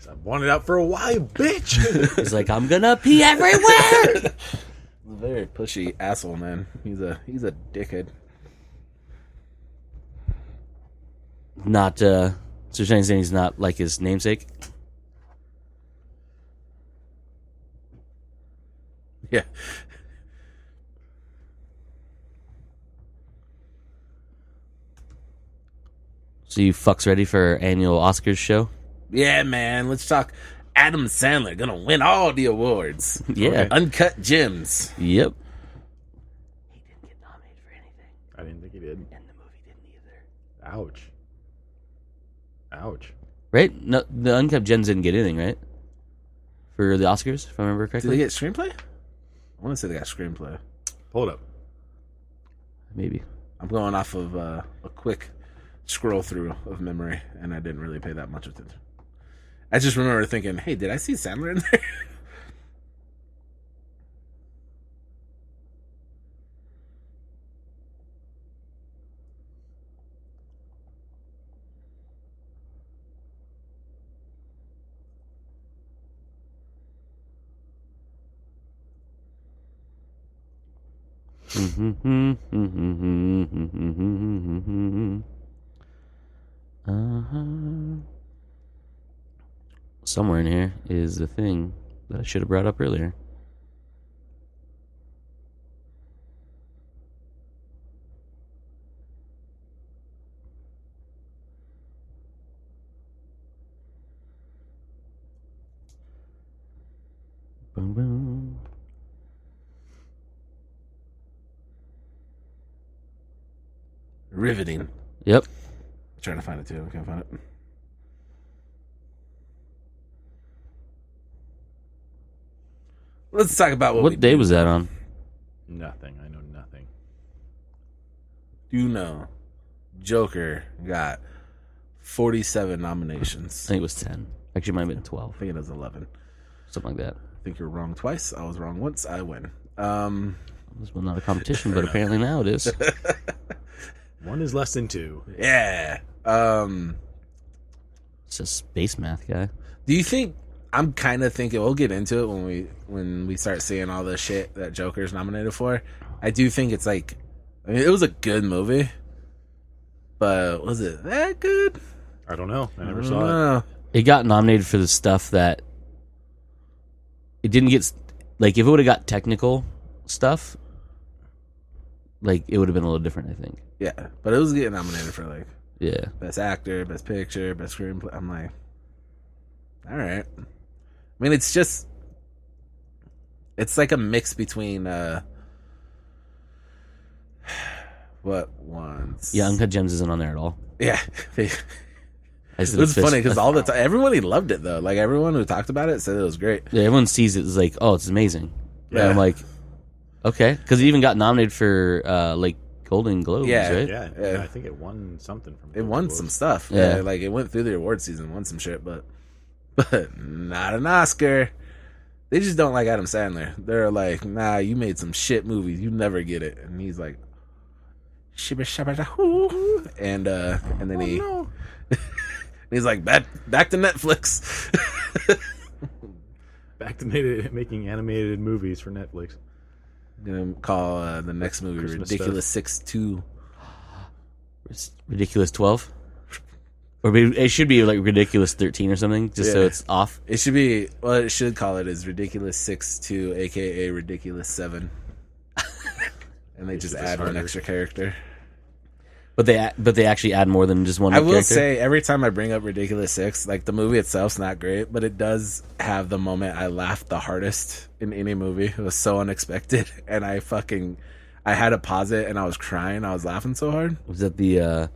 I wanted out for a while, bitch. He's like, I'm gonna pee everywhere. Very pushy asshole, man. He's a dickhead. Not, so you're saying he's not like his namesake? Yeah. So you fucks ready for our annual Oscars show? Yeah, man. Let's talk Adam Sandler. Gonna win all the awards. Yeah. Okay. Uncut Gems. Yep. He didn't get nominated for anything. I didn't think he did. And the movie didn't either. Ouch. Ouch. Right? No, the Uncut Gems didn't get anything, right? For the Oscars, if I remember Did correctly? they get screenplay? I want to say they got screenplay. Pull it up. Maybe. I'm going off of a quick scroll through of memory, and I didn't really pay that much attention. I just remember thinking, hey, did I see Sandler in there? Somewhere in here is the thing that I should have brought up earlier. Boom, boom. Riveting. Yep. I'm trying to find it too. I can't find it. Let's talk about what we What day was that on? Nothing. I know nothing. do know. Joker got 47 nominations. I think it was 10. Actually, it might have been 12. I think it was 11. Something like that. I think you're wrong twice. I was wrong once. I win. This was not a competition, but apparently now it is. One is less than two. Yeah. It's just space math guy. Do you think? I'm kind of thinking we'll get into it when we start seeing all the shit that Joker's nominated for. I do think it's like, I mean, it was a good movie, but was it that good? I don't know. I never I saw don't it. know. It got nominated for the stuff that it didn't get. Like, if it would have got technical stuff, like, it would have been a little different, I think. Yeah, but it was getting nominated for like Yeah. best actor, best picture, best screenplay. I'm like, all right. I mean, it's just, it's like a mix between what ones? Yeah, Uncut Gems isn't on there at all. Yeah. It It was funny because all the time, everybody loved it though. Like everyone who talked about it said it was great. Yeah, everyone sees it as like, oh, it's amazing. Yeah. And I'm like, okay. Because it even got nominated for, like, Golden Globes, Yeah. right? Yeah, Yeah. I think it won something from It won some stuff. Yeah. Yeah, like it went through the award season, won some shit, but not an Oscar. They just don't like Adam Sandler. They're like, nah, you made some shit movies, you never get it. And he's like, shibba shabba da hoo. And then he's like, back to Netflix. Back to making animated movies for Netflix. Gonna call the next movie Christmas Ridiculous 6-2. It's Ridiculous 12. Or maybe it should be like Ridiculous 13 or something, just so Yeah. it's off. It should be, what it should call it is Ridiculous 6-2, aka Ridiculous 7. And they just just add one harder. extra character. But they actually add more than just one I will character. say, every time I bring up Ridiculous 6, like the movie itself's not great, but it does have the moment I laughed the hardest in any movie. It was so unexpected, and I had to pause it, and I was crying. I was laughing so hard. Was that the,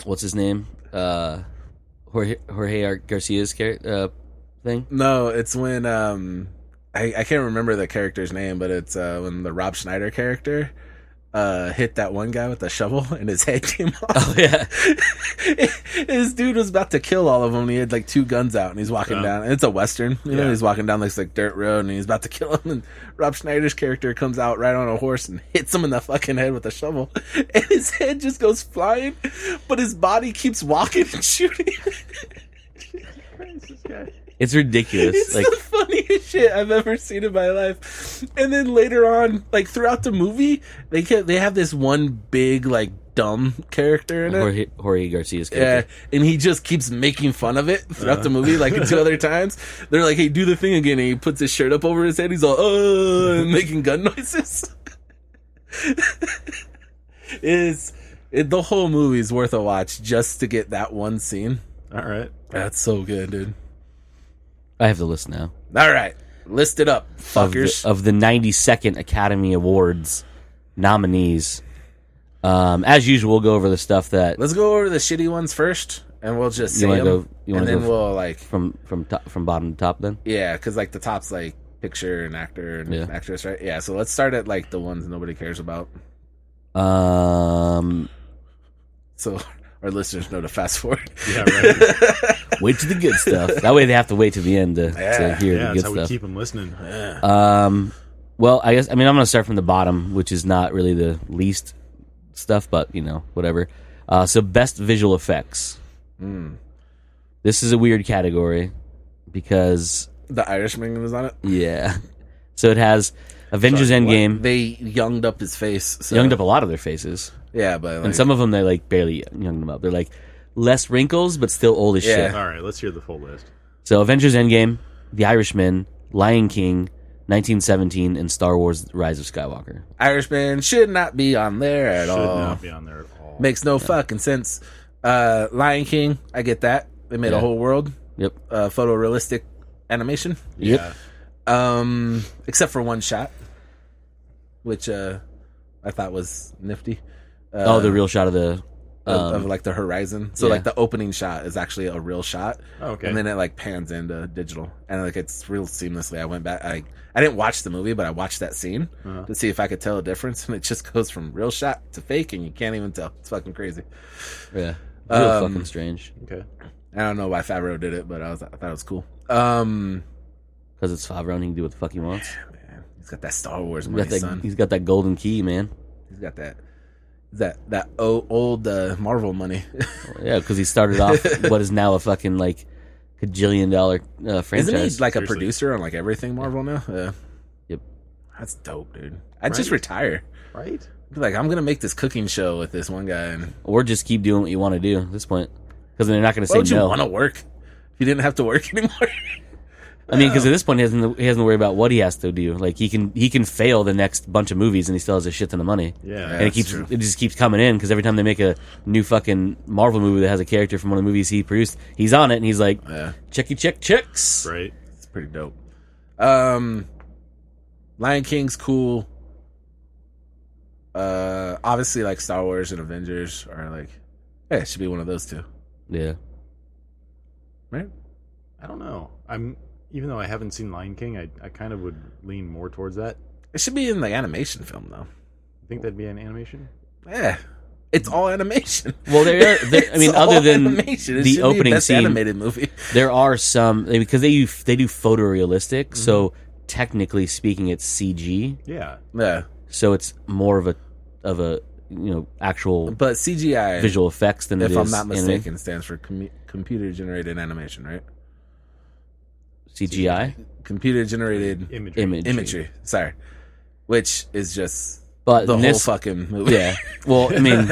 what's his name? Jorge Garcia's thing? No, it's when I can't remember the character's name, but it's when the Rob Schneider character hit that one guy with the shovel and his head came off. Oh, yeah. His dude was about to kill all of them. And he had like two guns out and he's walking down. And it's a Western, you know. Yeah. He's walking down this like dirt road and he's about to kill him. And Rob Schneider's character comes out right on a horse and hits him in the fucking head with a shovel. And his head just goes flying, but his body keeps walking and shooting. It's ridiculous. It's like the funniest shit I've ever seen in my life. And then later on, like throughout the movie, they have this one big like dumb character in it. Jorge Garcia's Yeah, character. and he just keeps making fun of it throughout the movie. Like two other times, they're like, "Hey, do the thing again," and he puts his shirt up over his head. He's all, "Oh," and making gun noises. The whole movie's worth a watch just to get that one scene. All right. That's so good, dude. I have the list now. All right, list it up, fuckers. Of the 92nd Academy Awards nominees. As usual, we'll go over the stuff that Let's go over the shitty ones first, and we'll just say wanna them, you wanna and then go we'll like, from bottom to top. Then yeah, because like the top's like picture and actor and Yeah. actress, right? Yeah, so let's start at like the ones nobody cares about, so our listeners know to fast forward. Yeah, right. wait to the good stuff. That way, they have to wait to the end to hear Yeah, the that's good how we stuff. keep them listening. Well, I'm going to start from the bottom, which is not really the least stuff, but whatever. So best visual effects. This is a weird category because The Irishman was on it. yeah. So it has Avengers Endgame. They younged up his face. So. Younged up a lot of their faces, Yeah, but like, and some of them they like barely younged them up. They're like less wrinkles, but still old as Yeah. shit. All right, let's hear the full list. So Avengers Endgame, The Irishman, Lion King, 1917, and Star Wars: Rise of Skywalker. Irishman should not be on there at Should all. not be on there at all. Makes no fucking sense. Lion King, I get that. They made Yeah. a whole world, Yep. photorealistic animation. Yep. Except for one shot, which I thought was nifty. The real shot of the Of like the horizon. So yeah. like the opening shot is actually a real shot. Oh, okay. And then it like pans into digital, and like it's real seamlessly. I went back. I didn't watch the movie, but I watched that scene to see if I could tell a difference, and it just goes from real shot to fake, and you can't even tell. It's fucking crazy. yeah, real fucking strange Okay. I don't know why Favreau did it, but I thought it was cool. because it's Favreau and he can do what the fuck he wants. Man, he's got that Star Wars He's money, got that, son. he's got that golden key, man. He's got that old Marvel money. Yeah, because he started off what is now a fucking like $1 billion franchise. Isn't he like a Seriously. producer on like everything Marvel now? Yeah. Yep. That's dope, dude. I'd just Right. retire. Right? Be like, I'm gonna make this cooking show with this one guy, and Or just keep doing what you want to do at this point, because they're not going to why say would you no. want to work if you didn't have to work anymore? I mean, because at this point he hasn't to worry about what he has to do. Like he can fail the next bunch of movies and he still has a shit ton of money. Yeah. And That's true. it just keeps coming in because every time they make a new fucking Marvel movie that has a character from one of the movies he produced, he's on it and he's like, Yeah, checky check chicks. Right. it's pretty dope. Lion King's cool. Obviously, like Star Wars and Avengers are like, yeah, it should be one of those two, Yeah. right? I don't know. Even though I haven't seen Lion King, I kind of would lean more towards that. It should be in the animation film though. I think that'd be an animation. Yeah, it's all animation. Well, I mean, It's all other than animation. It the should be opening best scene, animated movie. there are some because they do photorealistic. Mm-hmm. So technically speaking, it's CG. Yeah. Yeah, So it's more of a actual but CGI, visual effects than it if is I'm not anime. mistaken, stands for computer generated animation, right? CGI Computer generated imagery. Sorry, which is just But the in whole this, fucking movie. yeah. Well, I mean,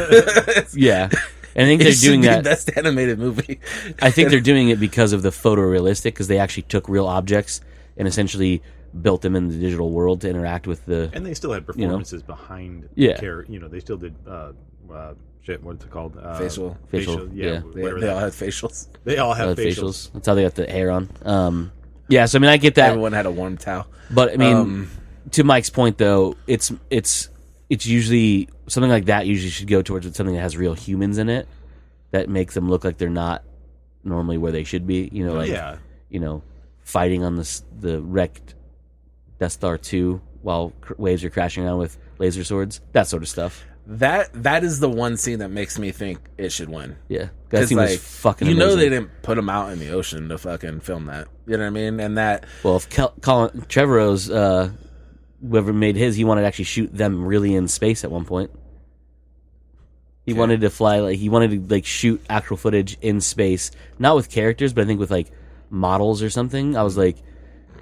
yeah. And I think It they're should doing be that. best animated movie. I think they're doing it because of the photorealistic, because they actually took real objects and essentially built them in the digital world to interact with the. And they still had performances behind Yeah. they still did what's it called? Facial. Yeah. yeah. They all had facials. They all have facials. facials. That's how they got the hair on. Yeah, so I mean, I get that, Everyone had a warm towel. but I mean, to Mike's point though, it's usually something like that. Usually should go towards something that has real humans in it, that makes them look like they're not normally where they should be. Yeah. Fighting on the wrecked Death Star 2 while waves are crashing around with laser swords, that sort of stuff. That is the one scene that makes me think it should win. Yeah, that scene was fucking. You know amazing. they didn't put them out in the ocean to fucking film that. You know what I mean? And that Well, if Colin Trevorrow's whoever made his, he wanted to actually shoot them really in space at one point. He wanted to fly he wanted to shoot actual footage in space, not with characters, but I think with models or something, I was like,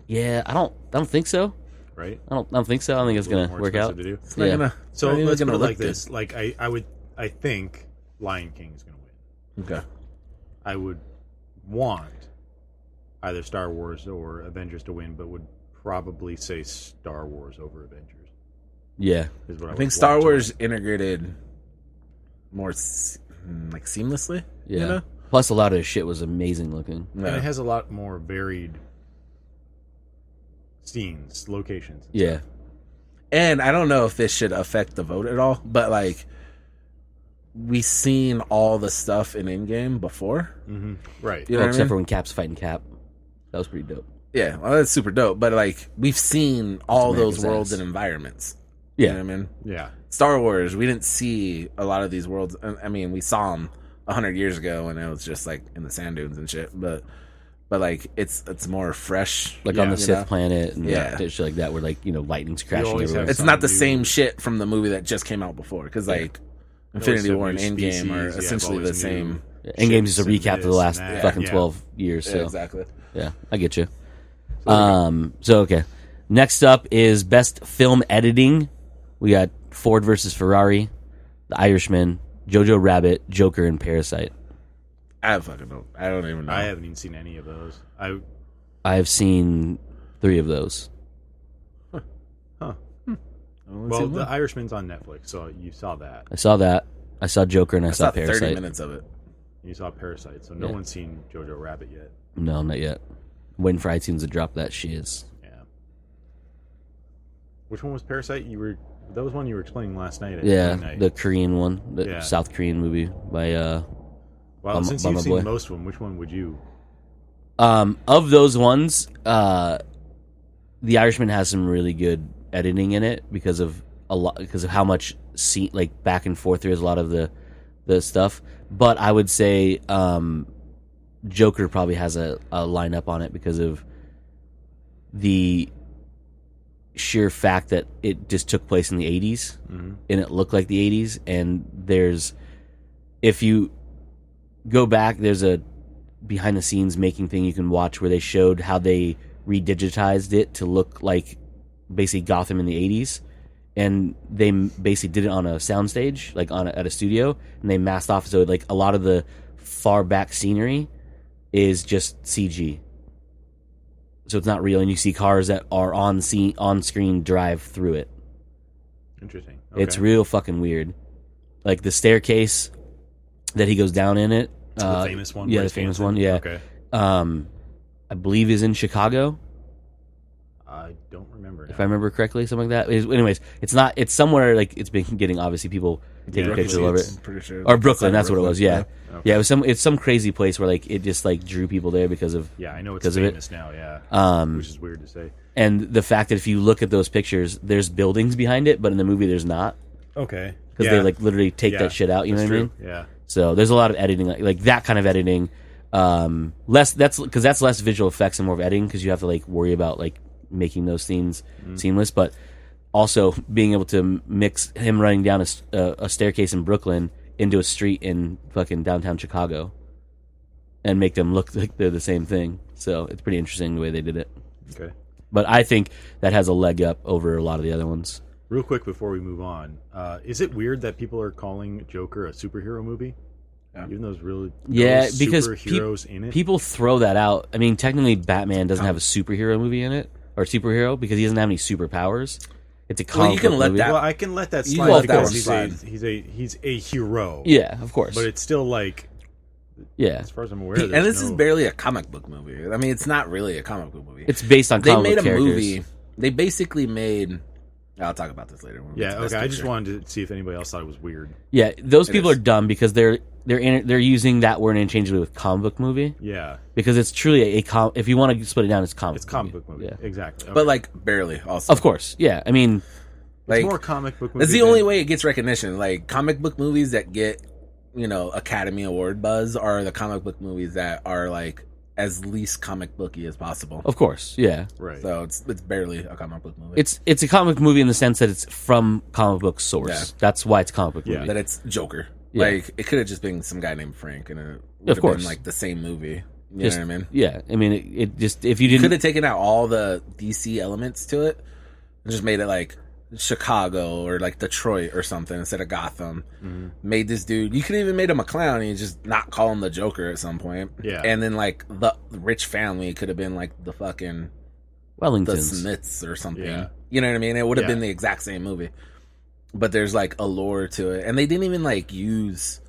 yeah, I don't think so. right? I don't think so. I don't think it's A little gonna more work out. expensive to do. It's not Yeah. gonna. So not even let's put gonna it look like good. this: like I think Lion King's going to win. Okay. I would want either Star Wars or Avengers to win, but would probably say Star Wars over Avengers. Yeah, Is what I I think would Star want to Wars win. integrated more like seamlessly. yeah. You know? Plus, a lot of his shit was amazing looking. And it has a lot more varied scenes, locations. and Yeah, stuff. And I don't know if this should affect the vote at all, but like we've seen all the stuff in Endgame before. Right. You know well, what I except mean? for when Cap's fighting Cap, that was pretty dope. Yeah, well, that's super dope. But like we've seen all those America's worlds ass. and environments. Yeah, You know what I mean? Yeah. Star Wars, we didn't see a lot of these worlds. I mean, we saw them 100 years ago when it was just like in the sand dunes and shit. But like it's more fresh. like Yeah, on the you Sith know? planet and Yeah. shit like that, where like lightning's crashing always have everywhere. It's some not the new- same shit from the movie that just came out before. Because like Infinity some War and new Endgame are species, yeah, essentially the always new same. Endgame's just a ships and recap of the this last and that. fucking Yeah. 12 years. So Yeah, exactly. yeah, I get you. So okay. Next up is best film editing. We got Ford versus Ferrari, The Irishman, Jojo Rabbit, Joker, and Parasite. I fucking don't. I don't even know. I haven't even seen any of those. I've seen 3 of those. Only Well, seen The one. Irishman's on Netflix, so you saw that. I saw that. I saw Joker, and I, I saw saw 30 Parasite. minutes of it. You saw Parasite, so no Yeah. one's seen Jojo Rabbit yet. No, not yet. Waiting for iTunes to drop that shiz. Yeah. Which one was Parasite? That was one you were explaining last night. At Yeah, midnight. the Korean one, the Yeah. South Korean movie by Well, since Bummer you've seen Boy. most of them, which one would you? Of those ones, The Irishman has some really good editing in it because of how much scene, like back and forth there is a lot of the stuff. But I would say Joker probably has a line up on it because of the sheer fact that it just took place in the 80s and it looked like the 80s. And if you go back, there's a behind the scenes making thing you can watch where they showed how they redigitized it to look like basically Gotham in the 80s, and they basically did it on a soundstage, like at a studio, and they masked off, so like a lot of the far back scenery is just CG, so it's not real, and you see cars that are on screen drive through it. Interesting. It's real fucking weird, like the staircase that he goes down in it. The famous one. Yeah, where the he's famous dancing? one. Yeah. Okay. I believe is in Chicago, I don't remember. if I remember correctly, something like that. Anyways, it's not. It's somewhere like it's been getting obviously people taking Yeah, pictures Brooklyn, of I'm it, pretty sure. or Brooklyn. Outside That's of what it was. Yeah, Okay. yeah. It's some crazy place where like it just like drew people there because of Yeah, I know it's because of it. famous now. Yeah. Which is weird to say. And the fact that if you look at those pictures, there's buildings behind it, but in the movie there's not Okay. because they like literally take that shit out. You know what I mean? Yeah. So there's a lot of editing, like that kind of editing. Less that's because that's less visual effects and more of editing because you have to like worry about like making those scenes seamless, but also being able to mix him running down a staircase in Brooklyn into a street in fucking downtown Chicago and make them look like they're the same thing. So it's pretty interesting the way they did it. Okay. But I think that has a leg up over a lot of the other ones. Real quick before we move on, is it weird that people are calling Joker a superhero movie? Yeah. Even though there's really Yeah, no because superheroes in it. People throw that out. I mean, technically, Batman doesn't have a superhero movie in it, or superhero, because he doesn't have any superpowers. It's a comic you can book let movie. that- Well, I can let that You slide let that because one he's a hero. Yeah, of course. But it's still like, Yeah, as far as I'm aware, And there's this is no- barely a comic book movie. I mean, it's not really a comic book movie. it's based on They comic made book a characters. movie. They basically made. I'll talk about this later. when we get Yeah. to Best Okay. I just Picture. wanted to see if anybody else thought it was weird. Yeah, those It people is. are dumb because they're using that word interchangeably with comic book movie Yeah. because it's truly if you want to split it down, it's comic. It's comic book movie. Yeah, Exactly. Okay. But like barely. Also, of course. Yeah, I mean, like it's more comic book movie. that's the than- only way it gets recognition. Like comic book movies that get Academy Award buzz are the comic book movies that are like as least comic booky as possible. of course. Yeah, Right. So it's barely a comic book movie. it's a comic movie in the sense that it's from comic book source. Yeah. That's why it's a comic book Yeah. movie. that it's Joker. Yeah. Like it could have just been some guy named Frank, and it would Of have course. been like the same movie. You know what I mean? Yeah, I mean, it just, if you Could didn't... have taken out all the DC elements to it and just made it like Chicago or like Detroit or something instead of Gotham. Made this dude, you could even made him a clown and you just not call him the Joker at some point. Yeah. And then like the rich family could have been like the fucking the Wellingtons. Smiths or something. Yeah. You know what I mean? It would have Yeah. been the exact same movie. But there's like a lore to it. And they didn't even like use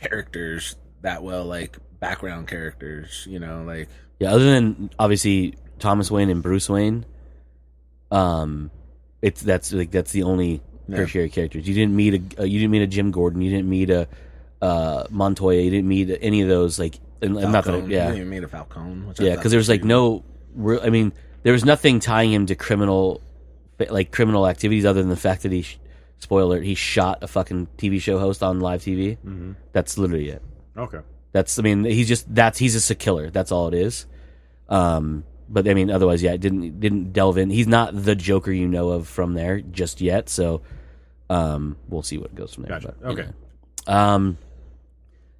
characters that well, like background characters, you know, like Yeah, other than obviously Thomas Wayne and Bruce Wayne, that's the only tertiary characters. You didn't meet a Jim Gordon, you didn't meet a Montoya, you didn't meet any of those, like, and not that, Falcone. yeah, You didn't even meet a Falcone. Which I yeah, thought because there was like pretty no real, I mean, there was nothing tying him to criminal activities other than the fact that spoiler alert, he shot a fucking TV show host on live TV. That's literally it. Okay. That's, I mean, he's a killer. That's all it is. But I mean, otherwise, yeah, it didn't delve in. He's not the Joker you know of from there just yet. So, we'll see what goes from there. Gotcha. But, Okay. yeah.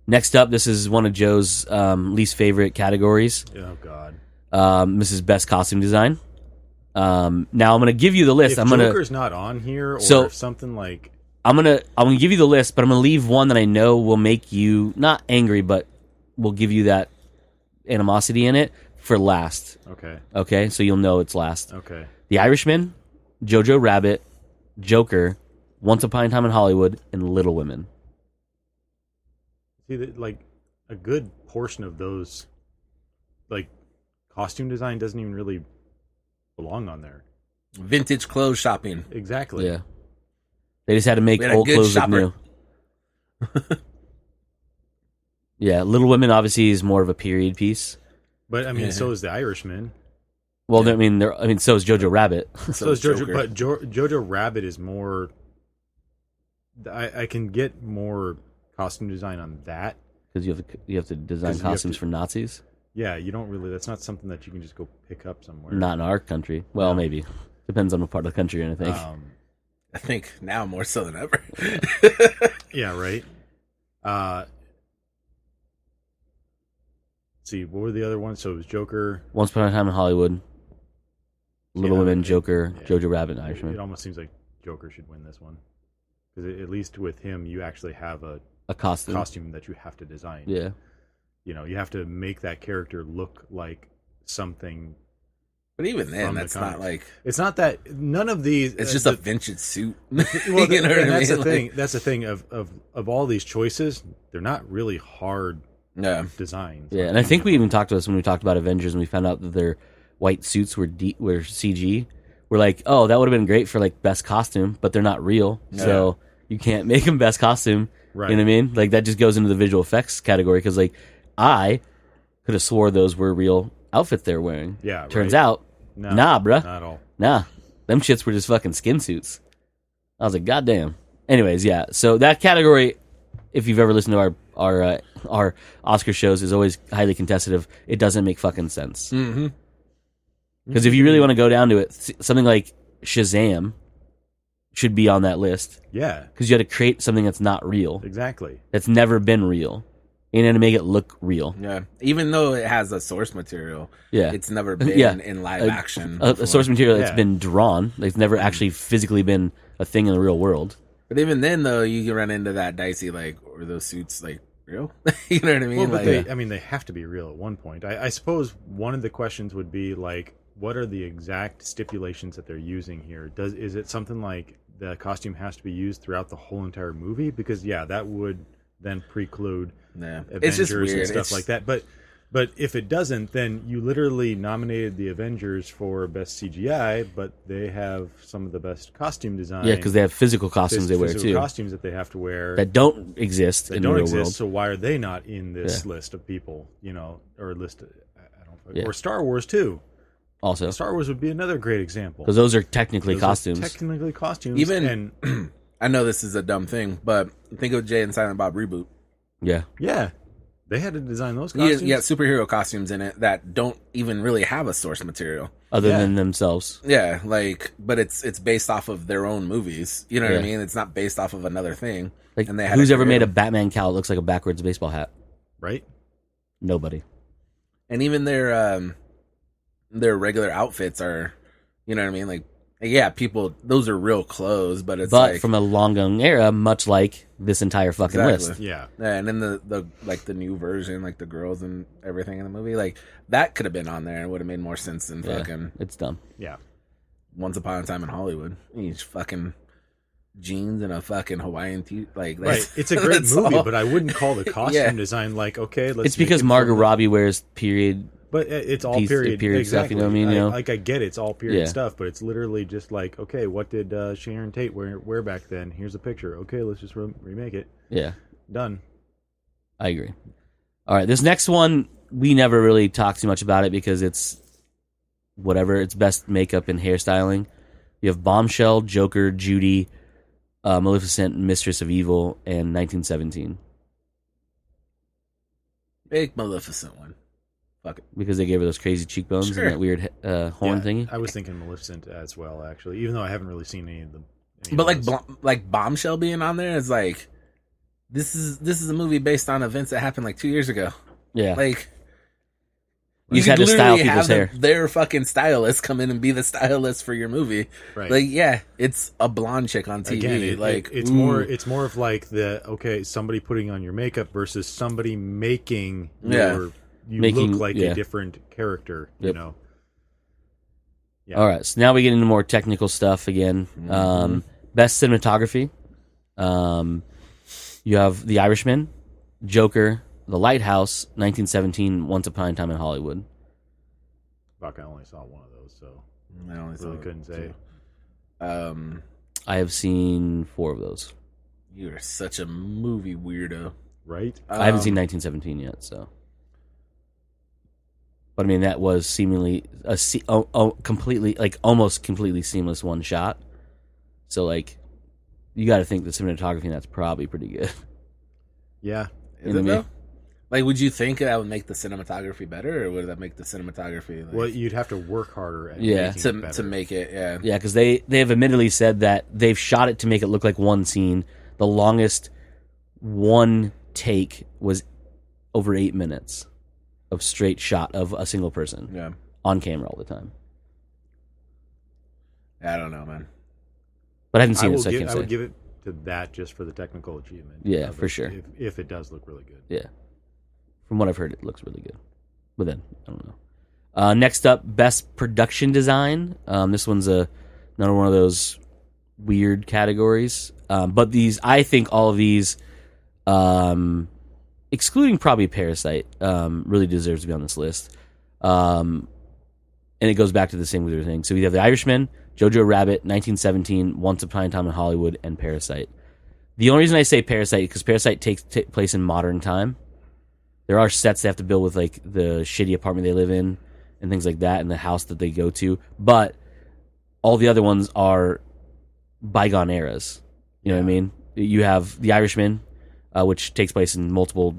Next up, this is one of Joe's least favorite categories. Oh God. This is best costume design. Now I'm going to give you the list. If Joker's not on here, or So- if something like I'm gonna give you the list, but I'm gonna leave one that I know will make you not angry, but will give you that animosity in it for last. okay, Okay, so you'll know it's last. okay, The Irishman, Jojo Rabbit, Joker, Once Upon a Time in Hollywood, and Little Women. see that like a good portion of those, like costume design doesn't even really belong on there. vintage clothes shopping. Exactly. Yeah, they just had to make We had a old good clothes look shopper. new. Yeah, Little Women obviously is more of a period piece. But I mean, Yeah. so is the Irishman. Well, I mean, so is Jojo Rabbit. So is Jojo, Joker. but Jojo Rabbit is more. I can get more costume design on that. Because you have to design 'Cause you have costumes to- for Nazis. Yeah, you don't really. That's not something that you can just go pick up somewhere. Not in our country. Well, No. maybe depends on what part of the country you're in. I think. I think now more so than ever. Yeah, right. See, what were the other ones? So it was Joker. Once Upon a Time in Hollywood, Little Yeah, Women, it- Joker, yeah. Jojo Rabbit, and It Irishman. almost seems like Joker should win this one because at least with him, you actually have a A costume. costume that you have to design. Yeah. You know, you have to make that character look like something. But even then, From the that's not comics. like It's not that none of these. it's just a vintage suit. well, You know what I that's mean? the thing. That's the thing of all these choices. They're not really hard Yeah, designs. Yeah, and I think we even talked about this when we talked about Avengers, and we found out that their white suits were CG. We're like, oh, that would have been great for like best costume, but they're not real, so you can't make them best costume. Right. You know what I mean? Like that just goes into the visual effects category because like I could have swore those were real outfits they were wearing. Yeah, Turns right. out, No, nah, bruh. not at all. Nah, them shits were just fucking skin suits. I was like, God damn. Anyways, yeah. So that category, if you've ever listened to our Oscar shows, is always highly contested. It doesn't make fucking sense. mm-hmm. Because if you really want to go down to it, something like Shazam should be on that list. Yeah, Because you had to create something that's not real, exactly. that's never been real, and then to make it look real. Yeah. Even though it has a source material, Yeah. it's never been Yeah. in live action. A before. source material that's Yeah. been drawn. It's never actually physically been a thing in the real world. But even then, though, you can run into that dicey like, or those suits like real? You know what I mean? Well, but like, they have to be real at one point. I suppose one of the questions would be like, what are the exact stipulations that they're using here? Is it something like the costume has to be used throughout the whole entire movie? Because yeah, that would then preclude yeah. Avengers It's just weird. and stuff It's- like that. But if it doesn't, then you literally nominated the Avengers for best CGI, but they have some of the best costume design. Yeah, because they have physical costumes they wear physical too costumes that they have to wear that don't exist that in don't the real exist. world. So why are they not in this Yeah. list of people? You know, or list? I don't. Yeah. Or Star Wars too. Also, Star Wars would be another great example. because those are technically Those are costumes. technically costumes. Even- and I know this is a dumb thing, but think of Jay and Silent Bob reboot. Yeah, yeah, they had to design those You costumes. got superhero costumes in it that don't even really have a source material. other Yeah. than themselves. Yeah, like, but it's based off of their own movies. You know what I Yeah. mean? It's not based off of another thing. Like, And they had who's to ever create made a them. Batman cowl that looks like a backwards baseball hat? right. Nobody. And even their regular outfits are, you know what I mean? Like, yeah, people, those are real clothes, but it's but like from a long era, much like this entire fucking Exactly. list. Yeah. and then the like the new version, like the girls and everything in the movie, like that could have been on there and would have made more sense than Yeah, fucking it's dumb. Yeah. Once Upon a Time in Hollywood. Each fucking jeans and a fucking Hawaiian tee, like Right. that's, It's a great that's movie, all. but I wouldn't call the costume Yeah. design like, okay, let's It's because make it Margot from- Robbie wears period. But it's all piece- period stuff, exactly. you know what I mean? You know? Like I get it, it's all period Yeah. stuff, but it's literally just like, okay, what did Sharon Tate wear back then? Here's a picture. Okay, let's just remake it. Yeah, Done. I agree. All right, this next one we never really talked too much about it because it's whatever. It's best makeup and hairstyling. You have Bombshell, Joker, Judy, Maleficent, Mistress of Evil, and 1917 Big Maleficent one. Fuck it. because they gave her those crazy cheekbones Sure. and that weird horn Yeah, thingy. I was thinking Maleficent as well, actually, even though I haven't really seen any of them. But like Bombshell being on there is like this is a movie based on events that happened like 2 years ago. Yeah, Like You just had to style literally people's hair. their fucking stylist come in and be the stylist for your movie. right. Like, yeah, it's a blonde chick on TV. Again, it's ooh. it's more of like somebody putting on your makeup versus somebody making Yeah. you Making- look like yeah. a different character. Yep. You know. Yeah. All right, so now we get into more technical stuff again. Best cinematography. You have The Irishman, Joker, The Lighthouse, 1917, Once Upon a Time in Hollywood. Fuck, I only saw one of those, so I only saw really couldn't say. two. I have seen 4 of those. You are such a movie weirdo. Right? I haven't seen 1917 yet, so. But I mean, that was seemingly completely, like almost completely seamless one shot. So like, you got to think the cinematography in that's probably pretty good. Yeah. Is You it know though? Like, would you think that would make the cinematography better, or would that make the cinematography like, Well, you'd have to work harder at Yeah. making it better. to make it? Yeah, Yeah, because they have admittedly said that they've shot it to make it look like one scene. The longest one take was over 8 minutes of straight shot of a single person yeah. on camera all the time. I don't know, man. But I haven't seen I it, so I can't I say. would give it to that just for the technical achievement. Yeah, of for it, sure. If it does look really good. Yeah. From what I've heard, it looks really good. But then, I don't know. Next up, Best Production Design. This one's another one of those weird categories. But these, I think all of these, excluding probably Parasite, really deserves to be on this list. And it goes back to the same weird thing. So we have The Irishman, Jojo Rabbit, 1917, Once Upon a Time in Hollywood, and Parasite. The only reason I say Parasite is because Parasite takes place in modern time. There are sets they have to build with like the shitty apartment they live in and things like that, and the house that they go to. But all the other ones are bygone eras. You know what I mean? You have The Irishman, which takes place in multiple,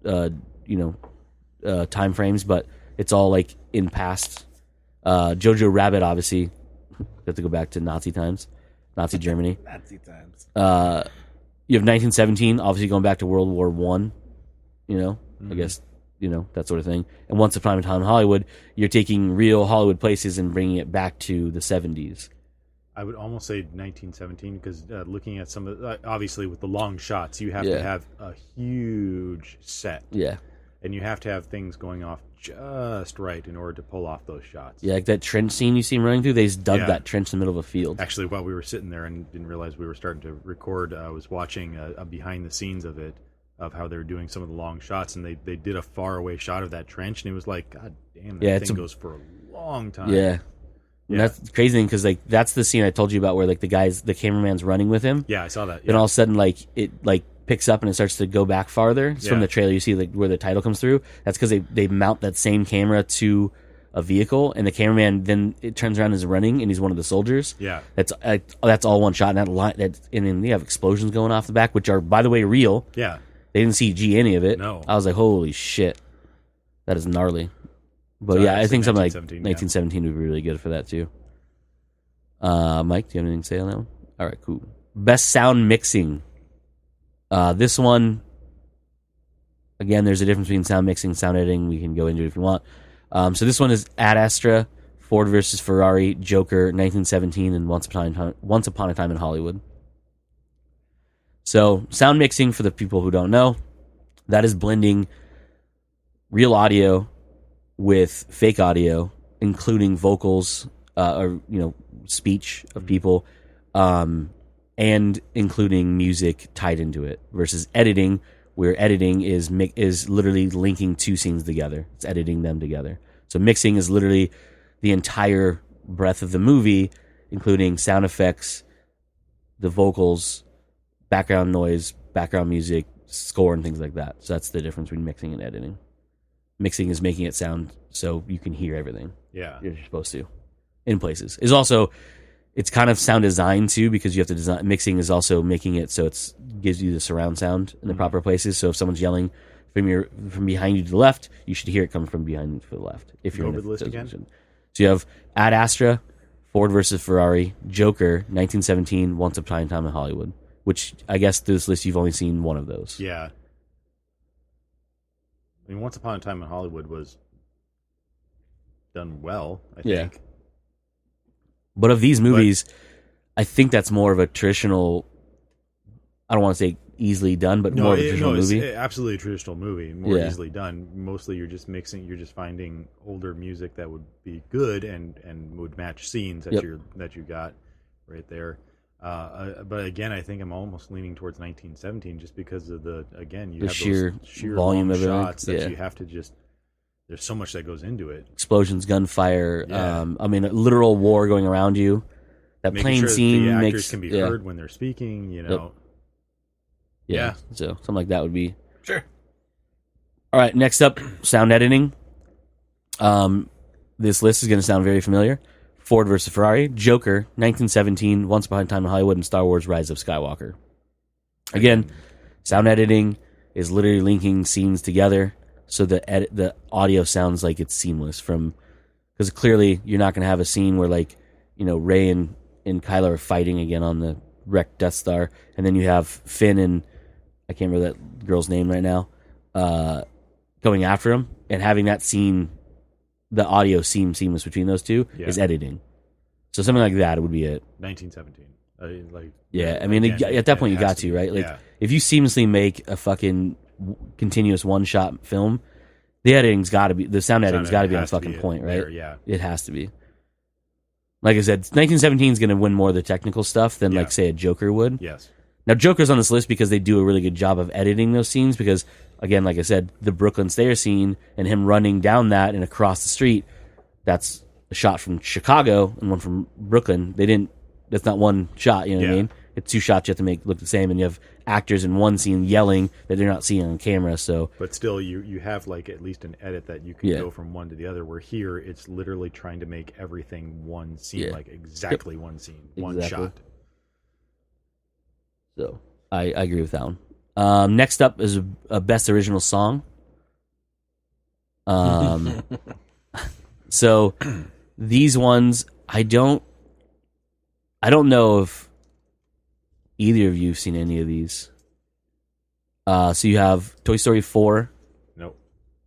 time frames, but it's all like in past. Jojo Rabbit, obviously, you have to go back to Nazi times, Nazi Germany. Nazi times. You have 1917, obviously going back to World War One. I guess, that sort of thing. And Once Upon a Time in Hollywood, you're taking real Hollywood places and bringing it back to the 70s. I would almost say 1917 because looking at some of obviously with the long shots, you have to have a huge set. Yeah. And you have to have things going off just right in order to pull off those shots. Yeah, like that trench scene you see him running through, they just dug Yeah. that trench in the middle of a field. Actually, while we were sitting there and didn't realize we were starting to record, I was watching a behind the scenes of it, of how they were doing some of the long shots, and they did a far away shot of that trench, and it was like, God damn, that thing goes for a long time. Yeah. And that's the crazy thing, because like that's the scene I told you about where like the cameraman's running with him. Yeah, I saw that. Then all of a sudden, like it like picks up and it starts to go back farther. It's from Yeah. the trailer. You see like where the title comes through. That's because they mount that same camera to a vehicle, and the cameraman then it turns around and is running, and he's one of the soldiers. Yeah. That's all one shot. And that line and then you have explosions going off the back, which are by the way real. Yeah. They didn't CG any of it. No. I was like, holy shit, that is gnarly. But So yeah, I it's think something like 1917, 1917 would be really good for that too. Mike, do you have anything to say on that one? All right, cool. Best sound mixing. This one, Again, there's a difference between sound mixing, sound editing. We can go into it if you want. So this one is Ad Astra, Ford versus Ferrari, Joker, 1917, and Once Upon a Time in Hollywood. So sound mixing, for the people who don't know, that is blending real audio with fake audio, including vocals or speech of people, and including music tied into it. Versus editing, where editing is literally linking two scenes together. It's editing them together. So mixing is literally the entire breadth of the movie, including sound effects, the vocals, background noise, background music, score, and things like that. So that's the difference between mixing and editing. Mixing is making it sound so you can hear everything. Yeah. You're supposed to. In places. It's kind of sound design too, because you have to design. Mixing is also making it so it gives you the surround sound in the proper places. So if someone's yelling from behind you to the left, you should hear it coming from behind you to the left. If you're over the list again. So you have Ad Astra, Ford versus Ferrari, Joker, 1917, Once Upon a Time in Hollywood. Which I guess through this list you've only seen one of those. Yeah. I mean, Once Upon a Time in Hollywood was done well, I think. But of these movies, I think that's more of a traditional, I don't want to say easily done, but more of a traditional movie. It's absolutely a traditional movie, more easily done. Mostly you're just finding older music that would be good and would match scenes that you got right there. But again, I think I'm almost leaning towards 1917 just because of the sheer volume of shots it. that you have to just. There's so much that goes into it. Explosions, gunfire. A literal war going around you. That Making plane sure scene the actors makes can be heard when they're speaking. Yeah. So something like that would be sure. All right. Next up, sound editing. This list is going to sound very familiar. Ford versus Ferrari, Joker, 1917, Once Upon a Time in Hollywood, and Star Wars: Rise of Skywalker. Again, sound editing is literally linking scenes together. So the audio sounds like it's seamless because clearly you're not going to have a scene where Rey and Kylo are fighting again on the wrecked Death Star, and then you have Finn and I can't remember that girl's name right now, going after him, and having that scene, the audio seem seamless between those two is editing. So something like that would be it. 1917. At that point you got to, right? If you seamlessly make a fucking continuous one-shot film, the sound editing's got to be on fucking point, right? It has to be. Like I said, 1917 is going to win more of the technical stuff than, say, a Joker would. Yes. Now, Joker's on this list because they do a really good job of editing those scenes because, again, like I said, the Brooklyn Stair scene and him running down that and across the street, that's a shot from Chicago and one from Brooklyn. That's not one shot, you know what I mean? It's two shots you have to make look the same, and you have actors in one scene yelling that they're not seeing on camera. So, but still, you have at least an edit that you can go from one to the other. Where here, it's literally trying to make everything one scene, exactly one scene, one shot. So I agree with that one. Next up is a best original song. So these ones, I don't know if either of you have seen any of these. So you have Toy Story 4. Nope.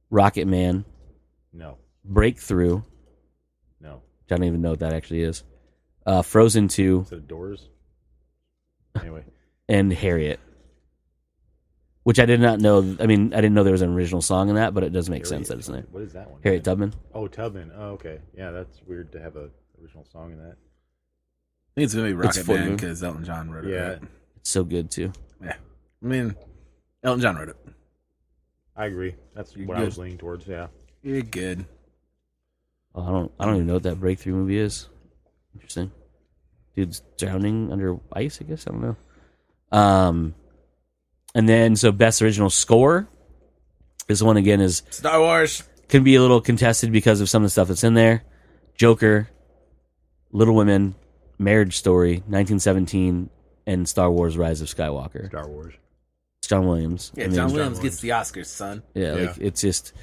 Rocket Man. No. Breakthrough. No. I don't even know what that actually is. Frozen 2. Is it Doors? Anyway. And Harriet. Which I did not know. I mean, I didn't know there was an original song in that, but it does make sense that it's in there. What is that one? Harriet Tubman. Oh, Tubman. Oh, okay. Yeah, that's weird to have a original song in that. I think it's going to be Rocket Man because Elton John wrote it. Yeah. Right? It's so good, too. Yeah. I mean, Elton John wrote it. I agree. That's what I was leaning towards, yeah. You're good. Oh, I don't even know what that Breakthrough movie is. Interesting. Dude's drowning under ice, I guess. I don't know. And then, so best original score. This one, again, is Star Wars. Can be a little contested because of some of the stuff that's in there. Joker, Little Women, Marriage Story, 1917, and Star Wars: Rise of Skywalker. Star Wars. It's John Williams. Yeah, John Williams gets the Oscars, son. Yeah, it's just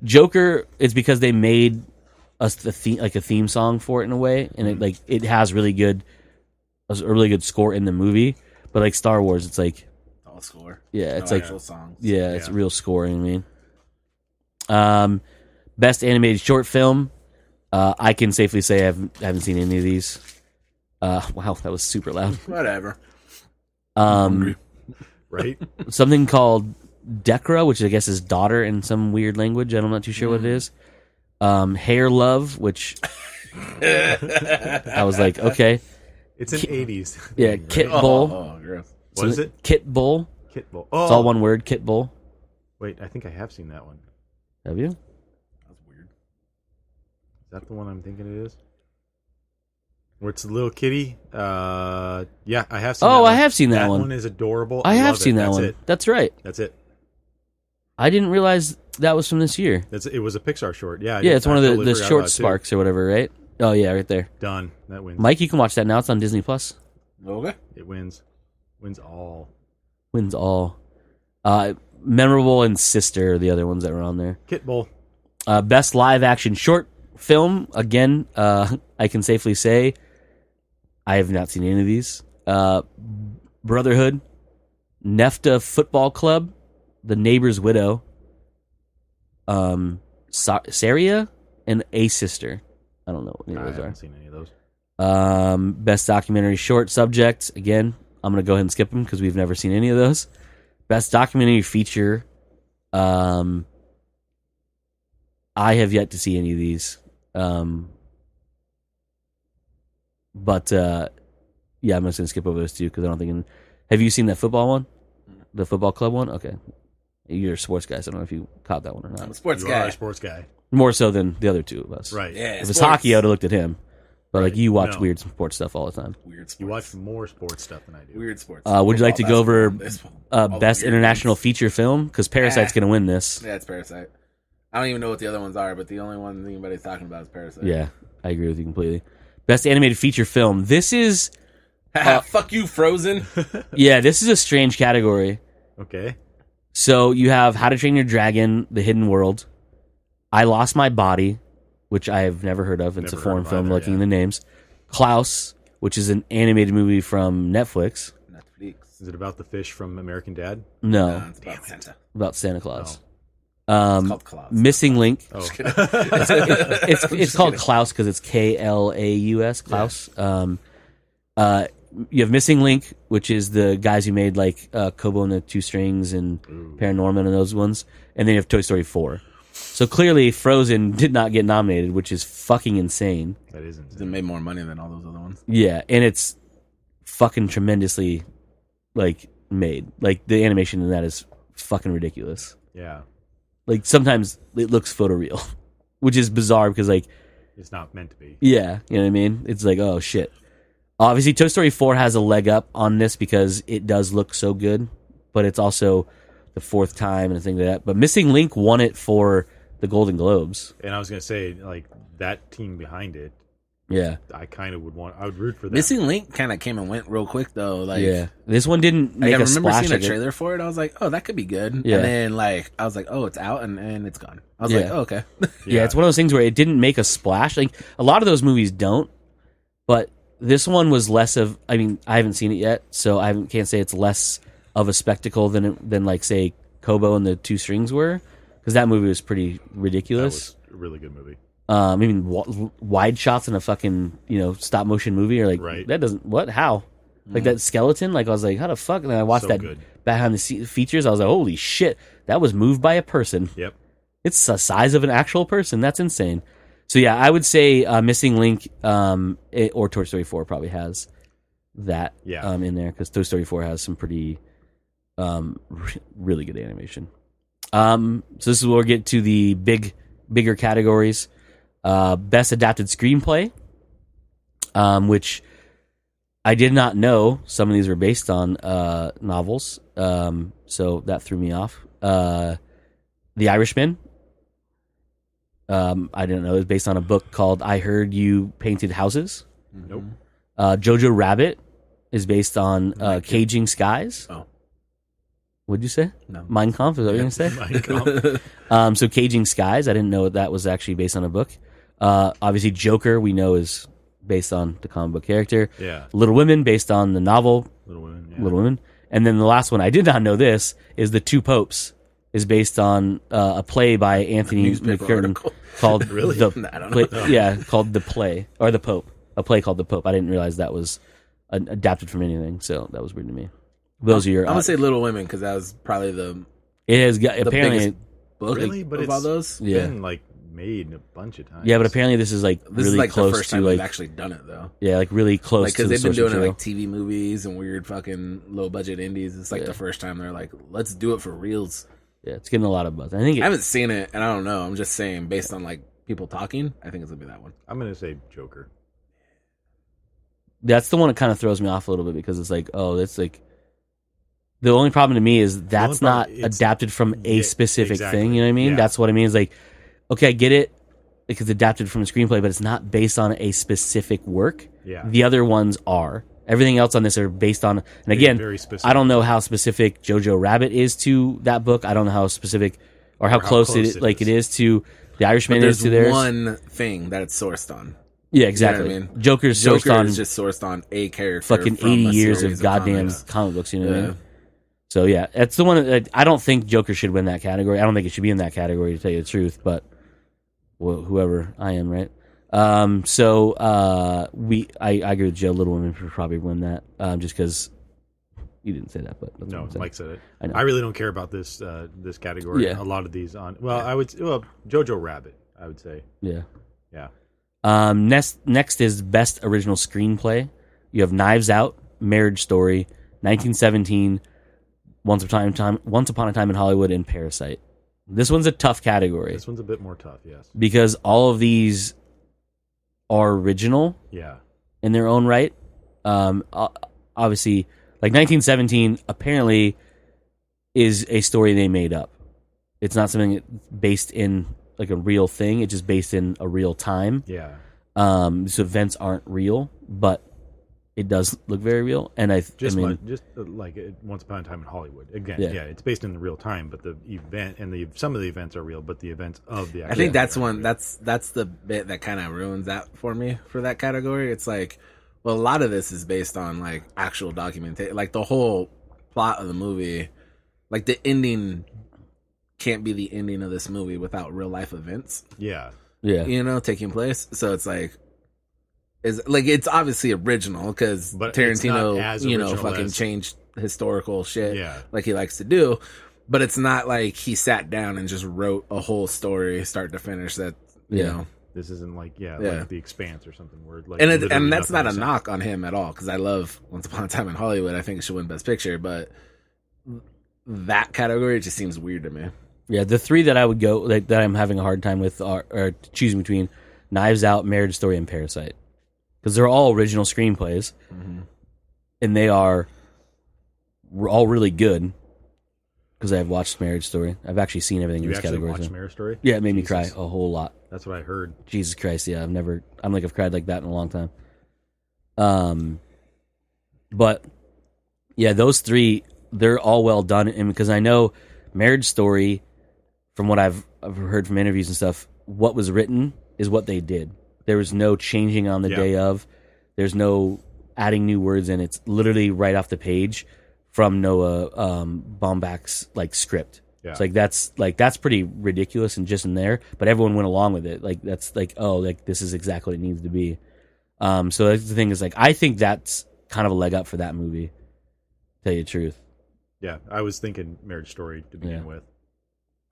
Joker. It's because they made us a theme song for it in a way, and it has a really good score in the movie. But like Star Wars, it's like all score. Yeah, it's no like actual songs. yeah, it's Yeah. real scoring. I mean, best animated short film. I can safely say I haven't seen any of these. Wow, that was super loud. Whatever. Right? Something called Dekra, which I guess is daughter in some weird language. I'm not too sure what it is. Hair Love, which I was like, okay, It's an 80s. yeah, thing, Kit right? Bull. Oh, gross. What is it? Kit Bull. Kit Bull. It's Oh, all one word. Kit Bull. wait, I think I have seen that one. Have you? That's weird. Is that the one I'm thinking it is? Where it's a little kitty? Yeah, I have seen that Oh, one. I have seen that That one. one is adorable. I have love seen it. that That's one. It. That's right. That's it. I didn't realize that was from this year. It was a Pixar short. Yeah, Yeah, it's one of the totally forgot short about it, too. sparks or whatever, right? Oh yeah, right there. Done. That wins. Mike, you can watch that now. It's on Disney Plus. Okay. It wins. Wins all. Wins all. Memorable and Sister are the other ones that were on there. Kit Bull. Best live action short film. Again, I can safely say I have not seen any of these. Brotherhood, Nefta Football Club, The Neighbor's Widow, Saria, and A Sister. I don't know what any I of those haven't are. seen any of those. Best documentary short subject. Again, I'm going to go ahead and skip them because we've never seen any of those. Best documentary feature. I have yet to see any of these. But yeah, I'm just going to skip over those two because I don't think. Have you seen that football one? The football club one? Okay. You're a sports guy, so I don't know if you caught that one or I'm a not. sports You guy. are a sports guy. More so than the other two of us. Right. Yeah. If it's sports. hockey, I would have looked at him. But like Right. you watch No. weird sports stuff all the time. Weird sports. You watch more sports stuff than I do. Weird sports. Would you like to go over Basketball, baseball, all the best weird international ones. feature film? Because Parasite's going to win this. Yeah, it's Parasite. I don't even know what the other ones are, but the only one anybody's talking about is Parasite. Yeah, I agree with you completely. Best animated feature film. This is Fuck you, Frozen. yeah, this is a strange category. Okay. So you have How to Train Your Dragon, The Hidden World, I Lost My Body, which I have never heard of. It's Never a foreign heard of film. either, Looking yeah. at the names, Klaus, which is an animated movie from Netflix. Netflix. Is it about the fish from American Dad? No, It's about Santa. about Santa Claus. It's called Klaus. Missing Link. Oh, It's called Klaus because it's Klaus. Klaus. You have Missing Link, which is the guys who made like Kobo and the Two Strings and Paranorman and those ones, and then you have Toy Story 4. So clearly, Frozen did not get nominated, which is fucking insane. that is It insane. made more money than all those other ones. Yeah, and it's fucking tremendously like made. Like the animation in that is fucking ridiculous. Yeah. Like sometimes it looks photoreal, which is bizarre because like It's not meant to be. yeah, you know what I mean? It's like, oh shit. Obviously Toy Story 4 has a leg up on this because it does look so good, but it's also the fourth time and things like that. But Missing Link won it for the Golden Globes. And I was going to say, like, that team behind it, Yeah. I would root for them. Missing Link kind of came and went real quick though. Like, Yeah. This one didn't like, make I a remember splash. seeing a Like it. trailer for it. I was like, oh, that could be good. Yeah. And then like I was like, oh, it's out and it's gone. I was Yeah. like, oh, okay. Yeah, it's one of those things where it didn't make a splash. Like a lot of those movies don't, but this one was less of. I mean, I haven't seen it yet, so can't say it's less of a spectacle than like say Kobo and the Two Strings were, because that movie was pretty That ridiculous. was a really good movie. Even wide shots in a fucking stop motion movie are like Right. that doesn't how like that skeleton. Like I was like, how the fuck? And then I watched So that good. behind the features. I was like, holy shit, that was moved by a person. Yep. It's the size of an actual person. That's insane. So yeah, I would say Missing Link or Toy Story 4 probably has that Yeah. in there because Toy Story 4 has some pretty really good animation. So this is where we get to the bigger categories. Best Adapted Screenplay, which I did not know some of these were based on novels, so that threw me off. The Irishman, I didn't know it was based on a book called I Heard You Painted Houses. Nope. Jojo Rabbit is based on Caging Skies. Oh. What'd you say? No. Mein Kampf, is that what you're going to say? Mein Kampf. So Caging Skies, I didn't know that was actually based on a book. Obviously, Joker, we know, is based on the comic book character. Yeah. Little Women, based on the novel Little Women. Yeah. Little Women. And then the last one, I did not know this, is The Two Popes, is based on a play by Anthony newspaper McCurtain article. called Really? I don't know. called The Play, or The Pope. A play called The Pope. I didn't realize that was adapted from anything, so that was weird to me. Those are your... I'm going to say Little Women because that was probably the It has got... Apparently... biggest book Really? But of it's all those. been like made a bunch of times. Yeah, but apparently this is like This really is like close the first to time like... they've actually done it, though. Yeah, like really close Like, to because the they've been source doing it material. like TV movies and weird fucking low budget indies. It's like the first time they're like, let's do it for reals. Yeah, it's getting a lot of buzz. I think I haven't seen it, and I don't know. I'm just saying, based on like people talking, I think it's gonna be that one. I'm gonna say Joker. that's the one that kind of throws me off a little bit because it's like, oh, that's like... The only problem to me is that's not problem- it's- adapted from a yeah, specific exactly. thing. You know what I mean? Yeah. That's what I mean. Is like, okay, I get it. Like it's adapted from a screenplay, but it's not based on a specific work. Yeah. The other ones are. Everything else on this are based on. And again, very specific. I don't know how specific Jojo Rabbit is to that book. I don't know how specific or how close it is to The Irishman But is to there's theirs. one thing that it's sourced on. Yeah, exactly. You know what I mean? Joker's sourced Joker on is just sourced on a character. fucking from 80 a years series of goddamn comics. comic books. You know what I Yeah. mean? So yeah, that's the one. That, I don't think Joker should win that category. I don't think it should be in that category to tell you the truth. But whoever I am, right? I agree with Joe. Little Women should probably win that, just because you didn't say that. But that's what No, I'm saying. Mike said it. I know. I really don't care about this this category. Yeah. A lot of these on. Well, I would. Well, Jojo Rabbit. I would say. Yeah. Yeah. Next is Best Original Screenplay. You have Knives Out, Marriage Story, 1917, Once Upon a Time in Hollywood, and Parasite. This one's a tough category This one's a bit more tough. Yes. because all of these are original Yeah. in their own right. Obviously, like 1917 apparently is a story they made up. It's not something based in like a real thing. It's just based in a real time. Yeah. So events aren't real, but it does look very real. And Just I mean, like Once Upon a Time in Hollywood. Again, Yeah. yeah, it's based in the real time, but the event and some of the events are real, but the events of the. I think that's one. one. That's the bit that kind of ruins that for me for that category. It's like, well, a lot of this is based on like actual documentation, like the whole plot of the movie, like the ending can't be the ending of this movie without real life events, Yeah. yeah, you know, taking place. So it's like, it's obviously original because But it's not Tarantino, as you know, original fucking as- changed historical shit, Yeah. like he likes to do. But it's not like he sat down and just wrote a whole story, start to finish. That you Yeah. know. This isn't like Yeah. like The Expanse or something where like And literally that's nothing not a is said. knock on him at all because I love Once Upon a Time in Hollywood. I think it should win Best Picture, but that category just seems weird to me. yeah. The three that I would go that I'm having a hard time with are choosing between Knives Out, Marriage Story, and Parasite because they're all original screenplays, and they are all really good. Because I've watched Marriage Story, I've actually seen everything You in this actually category. watched so- Marriage Story? Yeah, it made me Jesus. cry a whole lot. That's what I heard. Jesus Christ, yeah, I've cried like that in a long time. But yeah, those three, they're all well done, and because I know Marriage Story, from what I've heard from interviews and stuff, what was written is what they did. There was no changing on the Yeah. day of. There's no adding new words in. It's literally right off the page from Noah Baumbach's like script. Yeah. It's that's pretty ridiculous and just in there, but everyone went along with it. Like that's like, oh, like this is exactly what it needs to be. So that's the thing is like I think that's kind of a leg up for that movie. To tell you the truth, Yeah, I was thinking Marriage Story to begin Yeah. with.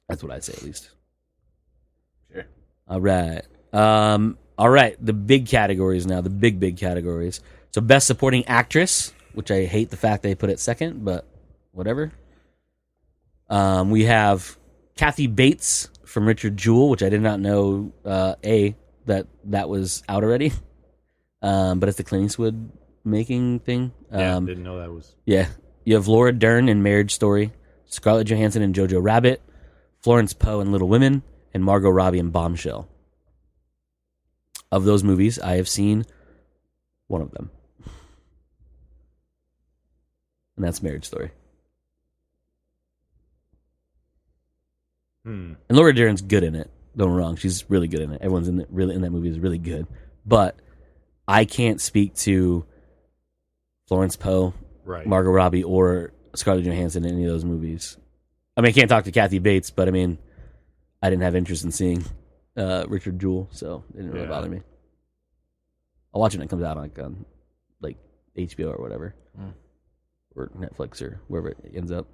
that's what I'd say at least. Sure. All right. All right. The big categories now. The big categories. So best supporting actress, which I hate the fact they put it second, but whatever. We have Kathy Bates from Richard Jewell, which I did not know that was out already. But it's the Clint Eastwood making thing. Yeah, didn't know that was. Yeah. You have Laura Dern in Marriage Story, Scarlett Johansson in Jojo Rabbit, Florence Poe in Little Women, and Margot Robbie in Bombshell. Of those movies, I have seen one of them. And that's Marriage Story. And Laura Dern's good in it. Don't get me wrong, she's really good in it. Everyone's in that movie is really good. But I can't speak to Florence Poe, Right. Margot Robbie, or Scarlett Johansson in any of those movies. I mean, I can't talk to Kathy Bates, but I mean, I didn't have interest in seeing Richard Jewell, so it didn't really bother me. I'll watch it when it comes out on like HBO or whatever, or Netflix or wherever it ends up.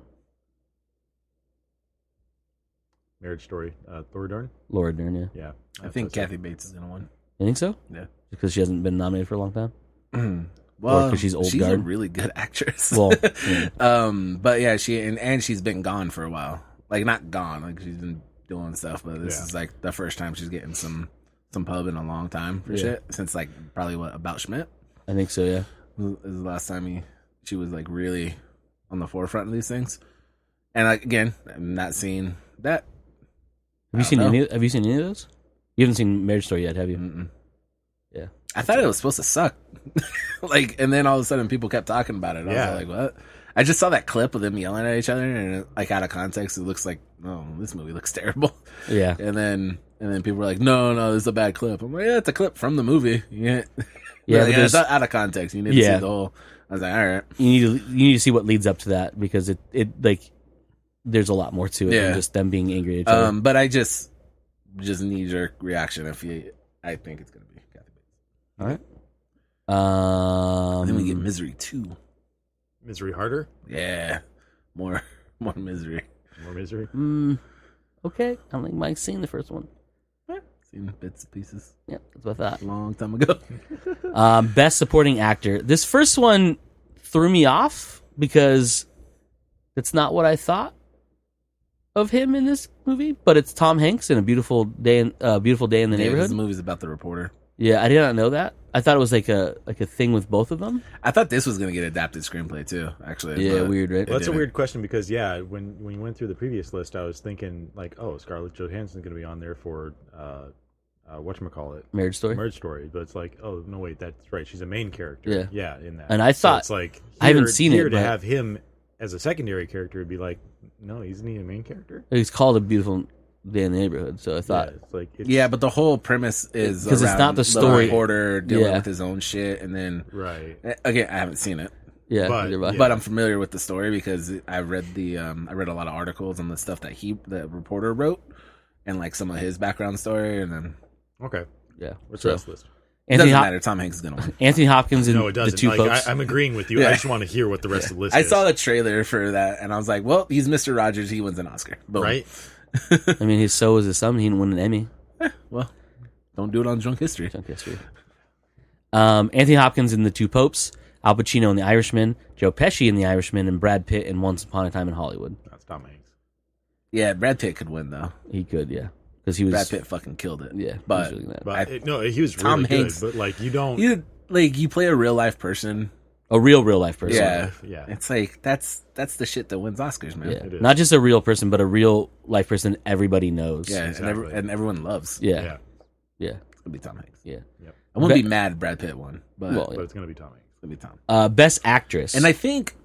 Marriage Story. Laura Dern. Laura Dern, yeah. Yeah. I think Kathy Bates is gonna win. You think so? Yeah. Because she hasn't been nominated for a long time. Well, 'cause she's old she's guard? a really good actress. Well, yeah. But yeah, and she's been gone for a while. Like not gone, like she's been doing stuff. But this is like the first time she's getting some pub in a long time for shit since like probably About Schmidt. I think so. Yeah. This is the last time she was like really on the forefront of these things. And like, again, I'm not seeing that. Have you seen any of those? You haven't seen Marriage Story yet, have you? Mm-mm. Yeah. I thought it was supposed to suck. Like, and then all of a sudden people kept talking about it. I was like, what? I just saw that clip of them yelling at each other, and like out of context, it looks like, oh, this movie looks terrible. Yeah. And then people were like, no, this is a bad clip. I'm like, yeah, it's a clip from the movie. Yeah. Yeah, Like, but it's out of context. You need to see the whole. I was like, all right. You need to see what leads up to that, because it like there's a lot more to it than just them being angry at each other. But I just need your reaction I think it's gonna be Kathy Bates. All right. Then we get Misery 2. Misery Harder. Yeah, more misery. More misery. Okay. I don't think Mike's seen the first one. Seen bits and pieces. Yeah, that's what I thought. A long time ago. Best supporting actor. This first one threw me off because that's not what I thought of him in this movie. But it's Tom Hanks in A Beautiful Day in the Neighborhood. The movie's about the reporter. Yeah, I did not know that. I thought it was like a thing with both of them. I thought this was gonna get adapted screenplay too. Actually, Yeah, weird, right? Well, that's a weird question because when you went through the previous list, I was thinking like, oh, Scarlett Johansson's going to be on there for whatchamacallit? Marriage Story. Marriage Story, but it's like, oh no, wait, that's right, she's a main character. Yeah, in that. And I thought it's like I haven't seen here it, to but have him as a secondary character would be like, no, isn't he a main character? It's called A Beautiful Day in the Neighborhood, so I thought. It's like but the whole premise is because it's not the story. Reporter dealing with his own shit, and then again, I haven't seen it. Yeah, but I'm familiar with the story because I read I read a lot of articles on the stuff that the reporter wrote, and like some of his background story, and then what's the rest of the list? It doesn't matter. Tom Hanks is gonna win. Anthony Hopkins and no, it doesn't. the two folks. I'm agreeing with you. I just want to hear what the rest of the list I is. saw the trailer for that, and I was like, well, he's Mr. Rogers. He wins an Oscar. Boom. Right? I mean, so was his son. He didn't win an Emmy. Well, don't do it on Drunk History. Anthony Hopkins in The Two Popes, Al Pacino in The Irishman, Joe Pesci in The Irishman, and Brad Pitt in Once Upon a Time in Hollywood. That's Tom Hanks. Yeah, Brad Pitt could win though. He could, yeah, because he was. Brad Pitt fucking killed it. Yeah, but, he was really but no, he was Tom really Hanks, good. But like, you don't. You play a real life person. A real life person. Yeah. It's like that's the shit that wins Oscars, man. Yeah. Not just a real person, but a real life person everybody knows. Yeah, exactly. and everyone loves. Yeah. It's gonna be Tom Hanks. Yeah. Yep. I wouldn't be mad if Brad Pitt won, but But it's gonna be Tom Hanks. It's gonna be Tom. Best actress. And I think,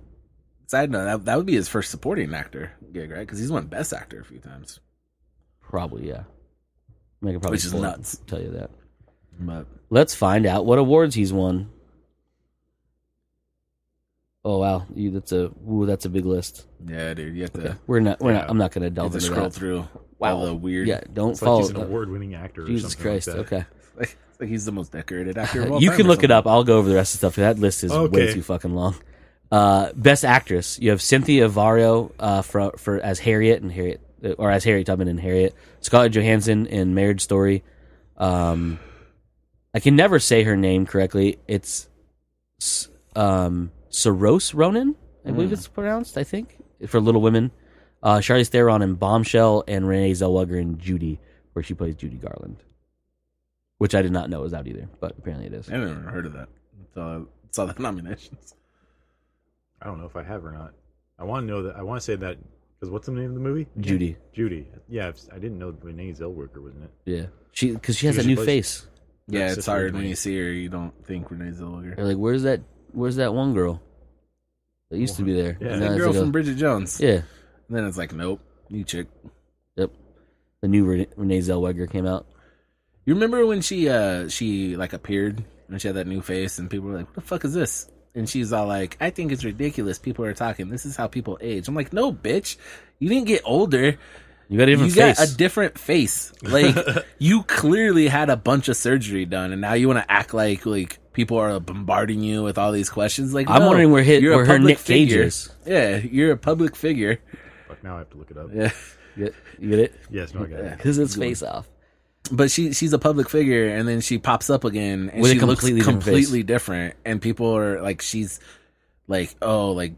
side note, that would be his first supporting actor gig, right? Because he's won Best Actor a few times. Probably, yeah. I can probably Which is nuts. Tell you that. But let's find out what awards he's won. Oh wow, that's a big list. Yeah, dude, you have to. I'm not going to delve into scroll that. through all the weird. Yeah, don't it's follow. Like he's an award-winning actor. Jesus or Christ. like that. Okay. It's like he's the most decorated actor of all You time can or look it something. up. I'll go over the rest of the stuff. That list is way too fucking long. Best actress. You have Cynthia Varro for as Harriet, or as Harriet Tubman in Harriet. Scarlett Johansson in Marriage Story. I can never say her name correctly. It's Saoirse Ronan, I believe it's pronounced, I think, for Little Women. Charlize Theron in Bombshell, and Renee Zellweger in Judy, where she plays Judy Garland. Which I did not know was out either, but apparently it is. I never heard of that. Saw the nominations. I don't know if I have or not. I want to know that. I want to say that because what's the name of the movie? Judy. Judy. Yeah, I didn't know Renee Zellweger was in it. Yeah, because she has that new face. Yeah, That's it's hard weird when to me. you see her. You don't think Renee Zellweger. They're like, where's that one girl that used to be there? Yeah. And The then girl it's like from Bridget Jones. yeah. And then it's like, nope, new chick. Yep. The new Renee Zellweger came out. You remember when she like appeared and she had that new face and people were like, what the fuck is this? And she's all like, I think it's ridiculous. People are talking. This is how people age. I'm like, no, bitch. You didn't get older. You got a different You got face. a different face. Like, you clearly had a bunch of surgery done, and now you want to act like people are bombarding you with all these questions. Like, I'm no, wondering where you're a her public Nick Cage figure. is. Yeah, you're a public figure. Fuck, now I have to look it up. Yeah. You get it? Yes, no, I got it. Because it's face off. But she's a public figure, and then she pops up again, and With a she looks completely different completely face. different. And people are like, she's like, oh, like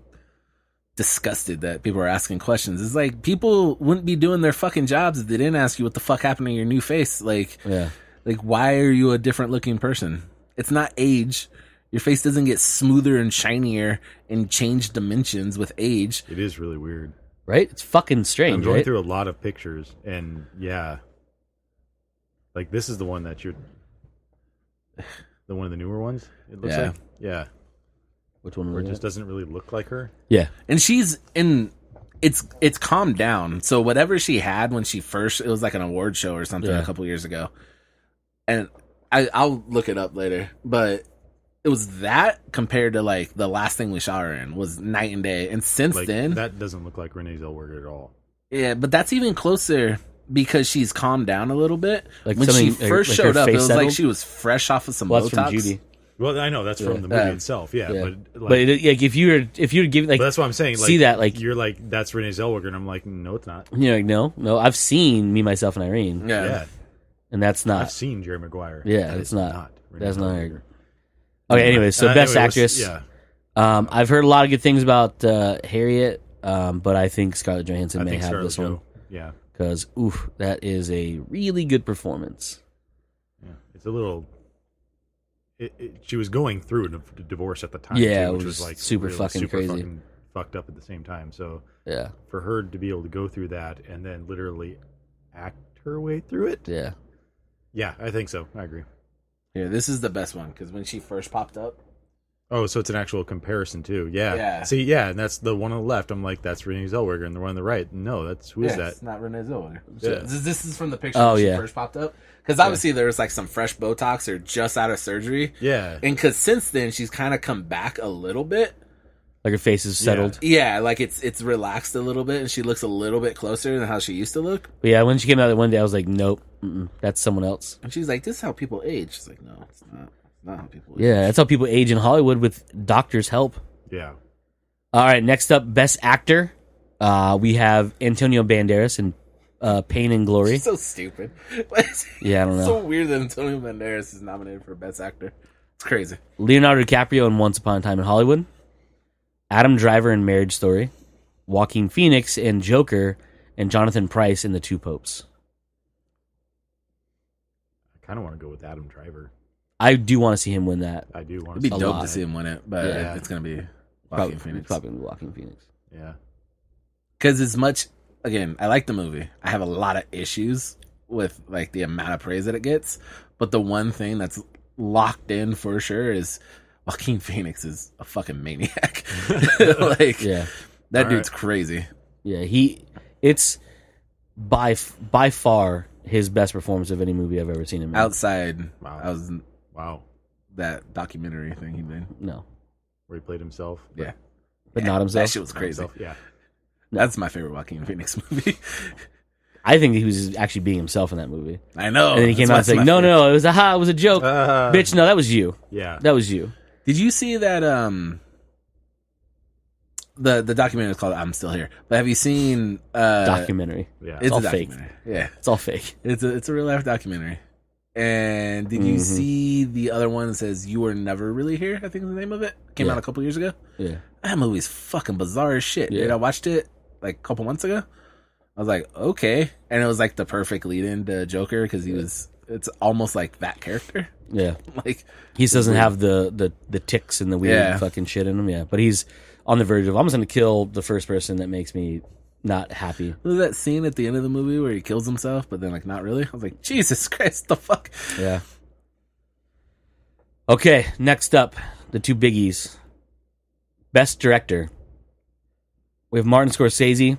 disgusted that people are asking questions. It's like people wouldn't be doing their fucking jobs if they didn't ask you what the fuck happened to your new face. Like, Yeah. like why are you a different looking person? It's not age. Your face doesn't get smoother and shinier and change dimensions with age. It is really weird. Right? It's fucking I'm strange, going right? through a lot of pictures, and yeah, like this is the one that you're, the one of the newer ones. It looks Yeah. like, yeah, Which one where was it just it? doesn't really look like her. Yeah. And she's in. It's calmed down. So whatever she had when she first, it was like an award show or something Yeah. a couple years ago, and I'll look it up later. But it was that compared to like the last thing we saw her in was night and day. And since Like then, that doesn't look like Renee Zellweger at all. yeah, but that's even closer because she's calmed down a little bit. Like when she something- first like her showed up, it face was like settled? she was fresh off of some Well, that's Botox. from Judy. Well, I know that's from the movie Yeah. itself, yeah, Yeah. but like, But like if you were giving like but that's what I'm saying. Like, see that, like- you're like that's Renee Zellweger, and I'm like, no, it's not. you're like, no, I've seen Me, Myself, and Irene, Yeah. Yeah, and that's I've not. seen Jerry Maguire. Yeah, That it's is not. Renee That's not Zellweger. her. Okay, anyway, so best anyway, actress. Yeah, I've heard a lot of good things about Harriet, but I think Scarlett Johansson I may think have Scarlett this one Jo. Yeah, because oof, that is a really good performance. yeah, it's a little. She was going through a divorce at the time, Yeah, too, it which was was like super really fucking crazy. fucking fucked up at the same time. So Yeah, for her to be able to go through that and then literally act her way through it, yeah. yeah, I think so. I agree. Here, this is the best one because when she first popped up, Oh, so it's an actual comparison too. Yeah. Yeah. See, yeah, and that's the one on the left. I'm like, that's Renee Zellweger, and the one on the right, no, that's who is that? It's not Renee Zellweger. Yeah. This is from the picture Oh, when she yeah. first popped up. Because obviously there was like some fresh Botox or just out of surgery. Yeah. And because since then she's kind of come back a little bit. Like her face is settled. Yeah, like it's relaxed a little bit and she looks a little bit closer than how she used to look. But yeah, when she came out that one day, I was like, nope, that's someone else. And she's like, this is how people age. She's like, no, it's not. It's not how people age. Yeah, that's how people age in Hollywood with doctors' help. Yeah. All right, next up, Best Actor. We have Antonio Banderas in Pain and Glory. She's so stupid. Yeah, I don't It's know. so weird that Antonio Banderas is nominated for Best Actor. It's crazy. Leonardo DiCaprio in Once Upon a Time in Hollywood. Adam Driver in Marriage Story. Joaquin Phoenix in Joker. And Jonathan Pryce in The Two Popes. I kind of want to go with Adam Driver. I do want to see him win that. I do want It'd be to. A dope lot. to see him win it, but Yeah. it's going to be Probably, Joaquin Phoenix. probably gonna be Joaquin Phoenix. Yeah. Because as much, again, I like the movie. I have a lot of issues with like the amount of praise that it gets, but the one thing that's locked in for sure is Joaquin Phoenix is a fucking maniac. Like, Yeah. that All dude's right. crazy. Yeah, it's by far his best performance of any movie I've ever seen him in. Outside, Wow. I was Wow. that documentary thing he did. No, Where he played himself. Yeah, but not himself. That shit was Not crazy. himself, yeah. That's my favorite Joaquin Phoenix movie. I think he was actually being himself in that movie. I know. And then he came out That's saying, my "No, favorite. no, it was it was a joke, bitch. No, that was you. Yeah. That was you." Did you see that? The documentary is called "I'm Still Here," but have you seen Documentary. Yeah. It's all a fake. documentary. Yeah, It's all fake. it's a real life documentary. And did you Mhm. see the other one that says "You Were Never Really Here"? I think is the name of it. Came Yeah. out a couple years ago. Yeah. That movie's fucking bizarre as shit. Yeah. Dude, I watched it like a couple months ago. I was like, okay, and it was like the perfect lead in to Joker because it's almost like that character. Yeah. Like, He just doesn't have the ticks and the weird Yeah. fucking shit in him. Yeah. But he's on the verge of, I'm just going to kill the first person that makes me not happy. was that scene at the end of the movie where he kills himself, but then like not really? I was like, Jesus Christ, the fuck? Yeah. Okay. Next up, the two biggies. Best Director. We have Martin Scorsese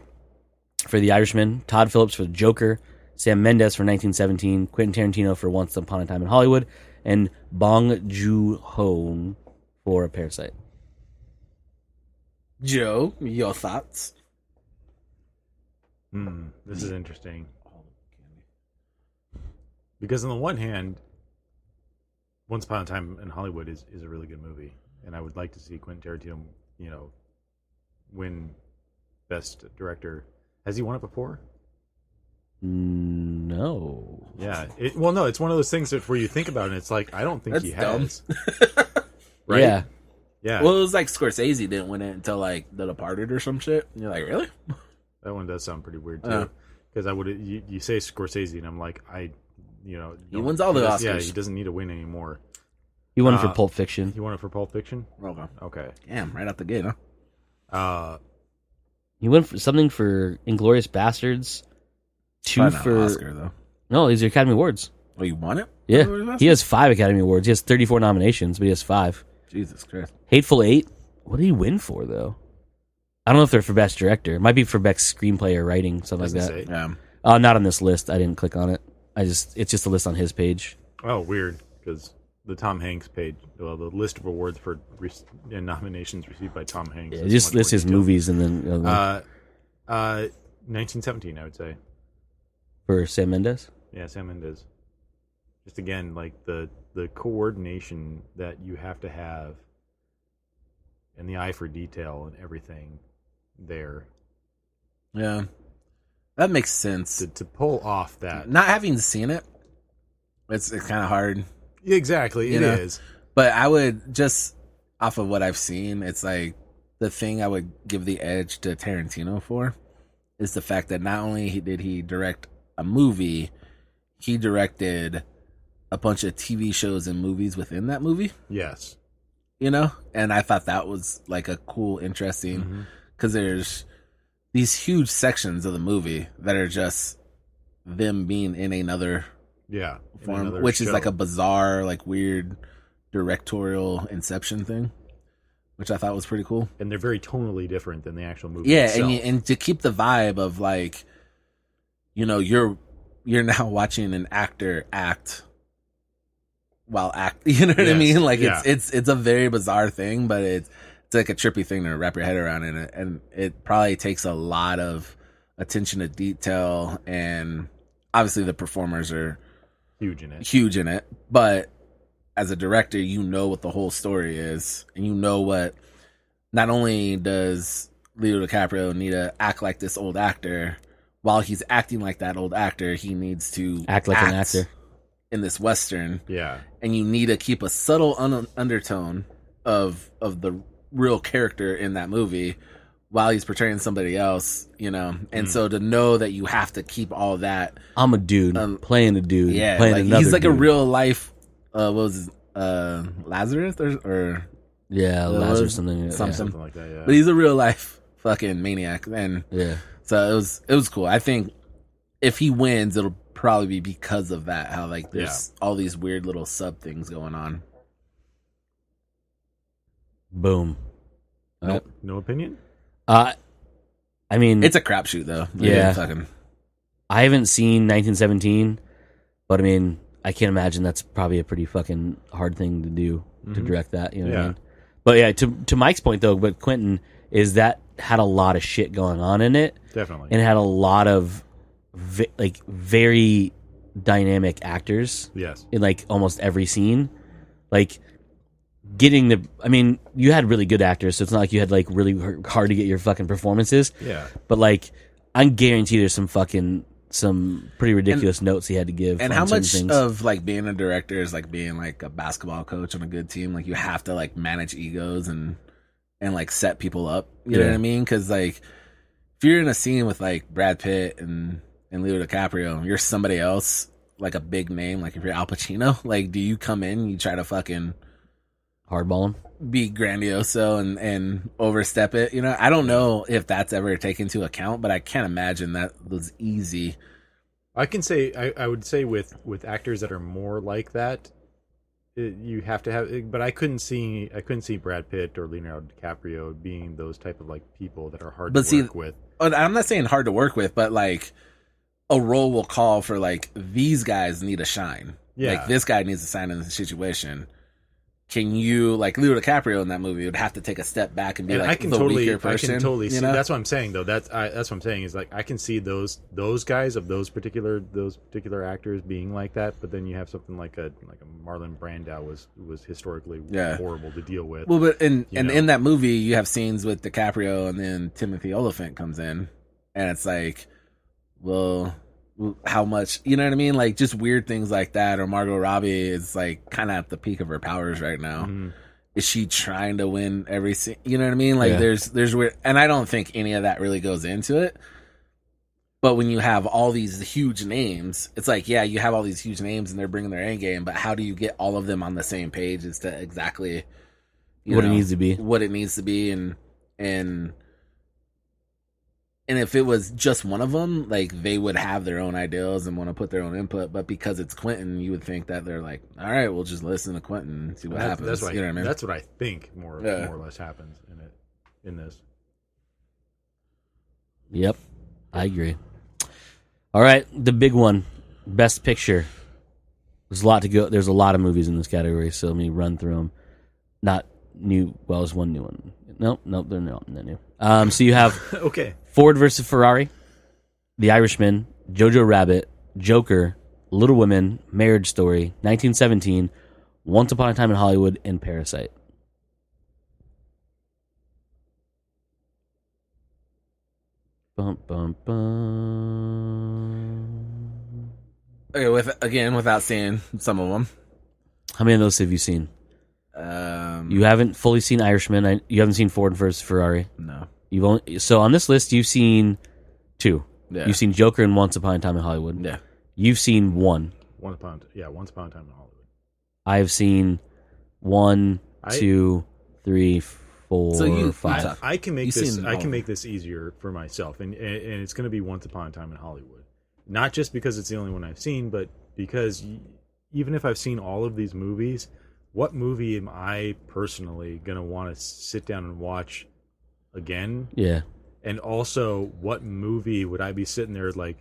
for The Irishman, Todd Phillips for The Joker, Sam Mendes for 1917, Quentin Tarantino for Once Upon a Time in Hollywood, and Bong Joon-ho for Parasite. Joe, your thoughts? This is interesting. Because on the one hand, Once Upon a Time in Hollywood is a really good movie, and I would like to see Quentin Tarantino, win Best Director. Has he won it before? No. Yeah. No, it's one of those things where you think about it, and it's like, I don't think he has. Right? Yeah. Yeah. Well, it was like Scorsese didn't win it until like The Departed or some shit. And you're like, really? That one does sound pretty weird too. Because you say Scorsese, and I'm like, he wins all the Oscars. Yeah, he doesn't need to win anymore. He won it for Pulp Fiction. He won it for Pulp Fiction? Okay. Damn, right out the gate, huh? He won something for Inglourious Bastards. 2 Probably not for an Oscar though. No, these are Academy Awards. Oh, you won it? Yeah, he has 5 Academy Awards. He has 34 nominations, but he has 5. Jesus Christ. Hateful Eight. What did he win for though? I don't know if they're for Best Director. It might be for Best Screenplay or Writing, something Doesn't like that. say. Yeah. Not on this list. I didn't click on it. It's just a list on his page. Oh, weird. Because the Tom Hanks page, the list of awards and nominations received by Tom Hanks. Yeah, it just lists his movies and then 1917, I would say. for Sam Mendes. Yeah, Sam Mendes. Just again, like the coordination that you have to have, and the eye for detail and everything there. Yeah. That makes sense. To pull off that. Not having seen it, it's kind of hard. Exactly, it is. But I would, just off of what I've seen, it's like the thing I would give the edge to Tarantino for is the fact that not only did he direct a movie, he directed a bunch of TV shows and movies within that movie. Yes. And I thought that was like a cool, interesting, because there's these huge sections of the movie that are just them being in another form, which is like a bizarre, like weird directorial Inception thing, which I thought was pretty cool. And they're very tonally different than the actual movie. Yeah, itself. and to keep the vibe of like, you're now watching an actor act while you know what I mean? Like it's a very bizarre thing, but it's like a trippy thing to wrap your head around in it, and it probably takes a lot of attention to detail, and obviously the performers are huge in it. But as a director, you know what the whole story is, and you know what. Not only does Leo DiCaprio need to act like this old actor, while he's acting like that old actor, he needs to Act like an actor in this Western. Yeah. And you need to keep a subtle undertone of the real character in that movie while he's portraying somebody else, And so to know that you have to keep all that. I'm a dude playing a dude. Yeah. Playing like another he's like dude. a real life, what was his, Lazarus or yeah, Lazarus something like that, yeah. But he's a real life fucking maniac. And yeah. So it was cool. I think if he wins, it'll probably be because of that. How like there's all these weird little sub things going on. Boom. No opinion? I mean, it's a crapshoot though. Yeah. Fucking. I haven't seen 1917, but I mean, I can't imagine that's probably a pretty fucking hard thing to do to direct that. You know what I mean? But yeah, to Mike's point though, but Quentin is that had a lot of shit going on in it. Definitely. And it had a lot of very dynamic actors. Yes. In like almost every scene. Like you had really good actors, so it's not like you had like really hard to get your fucking performances. Yeah. But like, I guarantee there's some pretty ridiculous notes he had to give. And on how certain much things. of like being a director is like being like a basketball coach on a good team? Like you have to like manage egos and like set people up. You know what I mean? Because like if you're in a scene with like Brad Pitt and Leo DiCaprio, you're somebody else, like a big name. Like if you're Al Pacino, like do you come in and you try to fucking hardball him, be grandioso and overstep it? I don't know if that's ever taken into account, but I can't imagine that was easy. I can say I would say with actors that are more like that, you have to have. But I couldn't see Brad Pitt or Leonardo DiCaprio being those type of like people that are hard to work with. I'm not saying hard to work with, but like a role will call for like these guys need to shine. Yeah, like this guy needs to shine in the situation. can you, like Leo DiCaprio in that movie would have to take a step back and be And like I can the totally, weaker person. I can totally you see. know? That's what I'm saying, though. That's what I'm saying is like I can see those guys of those particular actors being like that. But then you have something like a Marlon Brando was historically horrible to deal with. Well, but know? in that movie, you have scenes with DiCaprio, and then Timothy Olyphant comes in, and it's like, well, how much, you know what I mean? Like just weird things like that. Or Margot Robbie is like kind of at the peak of her powers right now. Mm-hmm. Is she trying to win every scene? You know what I mean? Like there's weird, and I don't think any of that really goes into it. But when you have all these huge names, it's like, yeah, you have all these huge names and they're bringing their A game, but how do you get all of them on the same page as to exactly what it needs to be? What it needs to be, and if it was just one of them, like they would have their own ideals and want to put their own input. But because it's Quentin, you would think that they're like, all right, we'll just listen to Quentin and see what happens. That's what you know what I mean? That's what I think more or less happens in this. Yep, I agree. All right, the big one, Best Picture. There's a lot to go. There's a lot of movies in this category, so let me run through them. Not new. Well, there's one new one. Nope, they're not new. So you have okay. Ford versus Ferrari, The Irishman, Jojo Rabbit, Joker, Little Women, Marriage Story, 1917, Once Upon a Time in Hollywood, and Parasite. Bum, bum, bum. Okay, without seeing some of them. How many of those have you seen? You haven't fully seen Irishman. You haven't seen Ford versus Ferrari. No. So on this list, you've seen two. Yeah. You've seen Joker and Once Upon a Time in Hollywood. Yeah. You've seen one. Once Upon a Time in Hollywood. I've seen 1, 2, 3, 4, 5. I can make this. I can make this easier for myself, and it's going to be Once Upon a Time in Hollywood. Not just because it's the only one I've seen, but because even if I've seen all of these movies, what movie am I personally going to want to sit down and watch again? Yeah. And also, what movie would I be sitting there like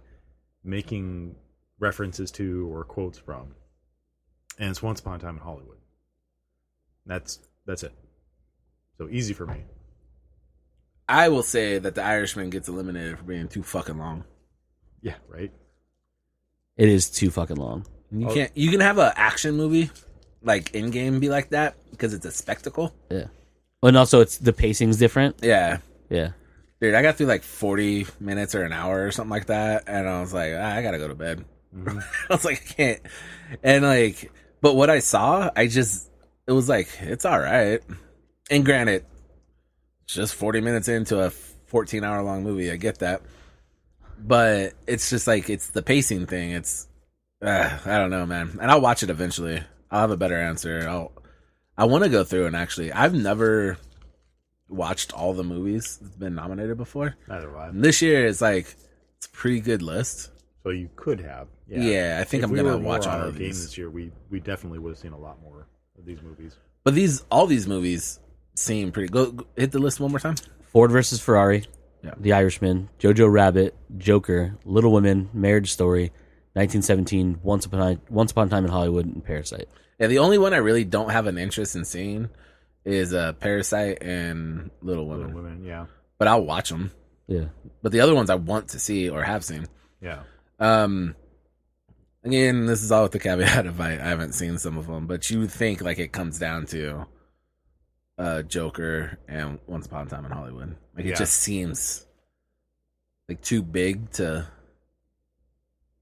making references to or quotes from? And it's Once Upon a Time in Hollywood. That's it. So easy for me. I will say that The Irishman gets eliminated for being too fucking long. Yeah, right. It is too fucking long. You can't. You can have an action movie like Endgame be like that because it's a spectacle. Yeah. And also, it's the pacing's different. Yeah. Yeah. Dude, I got through like 40 minutes or an hour or something like that, and I was like, I gotta go to bed. Mm-hmm. I was like, I can't. And like, but what I saw, it was like, it's all right. And granted, it's just 40 minutes into a 14-hour long movie. I get that. But it's just like, it's the pacing thing. It's, I don't know, man. And I'll watch it eventually. I'll have a better answer. I want to go through and actually, I've never watched all the movies that's been nominated before. Neither have I. And this year is like, it's a pretty good list. So you could have. Yeah, I think if I'm going to to watch all our of game these. this year. We definitely would have seen a lot more of these movies. But all these movies seem pretty. Go hit the list one more time. Ford versus Ferrari, Yeah. The Irishman, Jojo Rabbit, Joker, Little Women, Marriage Story, 1917, Once Upon a Time in Hollywood, and Parasite. Yeah, the only one I really don't have an interest in seeing is Parasite and Little Women. Little Women, yeah. But I'll watch them. Yeah. But the other ones I want to see or have seen. Yeah. Again, this is all with the caveat of I haven't seen some of them, but you would think like it comes down to Joker and Once Upon a Time in Hollywood. Like it just seems like too big to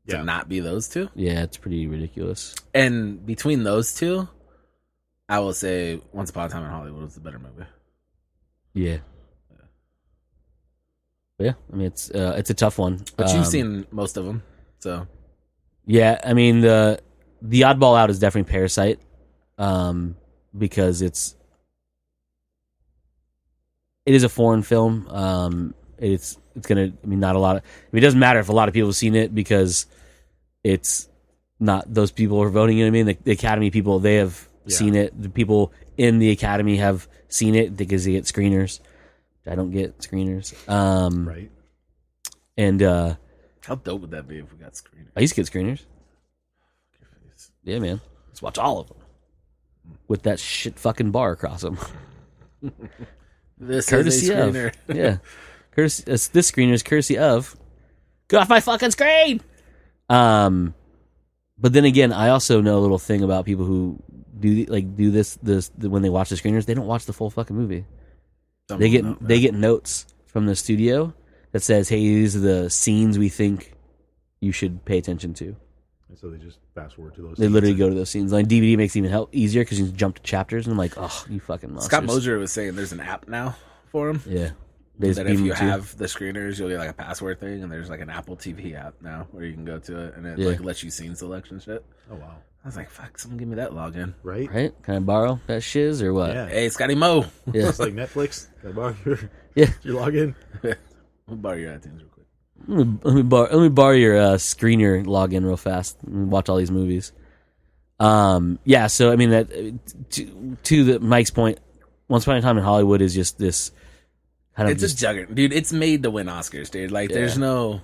not be those two. Yeah, it's pretty ridiculous. And between those two, I will say Once Upon a Time in Hollywood was the better movie. Yeah. But yeah, I mean it's a tough one. But you've seen most of them, so yeah. I mean the oddball out is definitely Parasite, because it is a foreign film. It's gonna. I mean, not a lot of. I mean, it doesn't matter if a lot of people have seen it because it's not those people who are voting. You know what I mean? The Academy people, they have seen it. The people in the Academy have seen it because they get screeners. I don't get screeners. Right. And how dope would that be if we got screeners? I used to get screeners. Yeah, man. Let's watch all of them. with that shit fucking bar across them. This Courtesy is a of. screener. Yeah. This screener is courtesy of. Get off my fucking screen! But then again, I also know a little thing about people who do this when they watch the screeners. They don't watch the full fucking movie. They get notes from the studio that says, "Hey, these are the scenes we think you should pay attention to." And so they just fast forward to those. They literally go to those scenes. Like DVD makes it even easier because you can jump to chapters, and I'm like, "Oh, you fucking monsters!" Scott Mosier was saying there's an app now for him. Yeah. They just That beam if you them to have the screeners, you'll get like a password thing, and there's like an Apple TV app now where you can go to it, and it like lets you scene selection shit. Oh wow! I was like, "Fuck, someone give me that login." Right? Right? Can I borrow that shiz or what? Yeah. Hey, Scotty Mo, Yeah. It's like Netflix. Can I borrow Yeah. your login? we'll borrow your iTunes real quick. Let me borrow your screener login real fast and watch all these movies. Yeah, so I mean that to Mike's point, Once Upon a Time in Hollywood is just this kind of It's a juggernaut, dude. It's made to win Oscars, dude. Like, Yeah. there's no,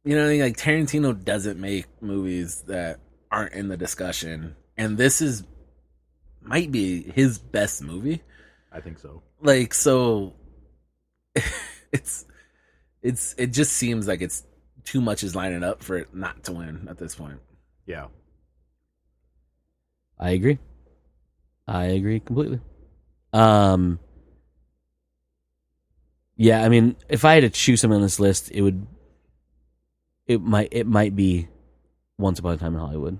you know what I mean? Like, Tarantino doesn't make movies that aren't in the discussion, and this might be his best movie. I think so. Like, so it just seems like it's too much is lining up for it not to win at this point. Yeah. I agree completely. Yeah, I mean, if I had to choose something on this list, it might be Once Upon a Time in Hollywood.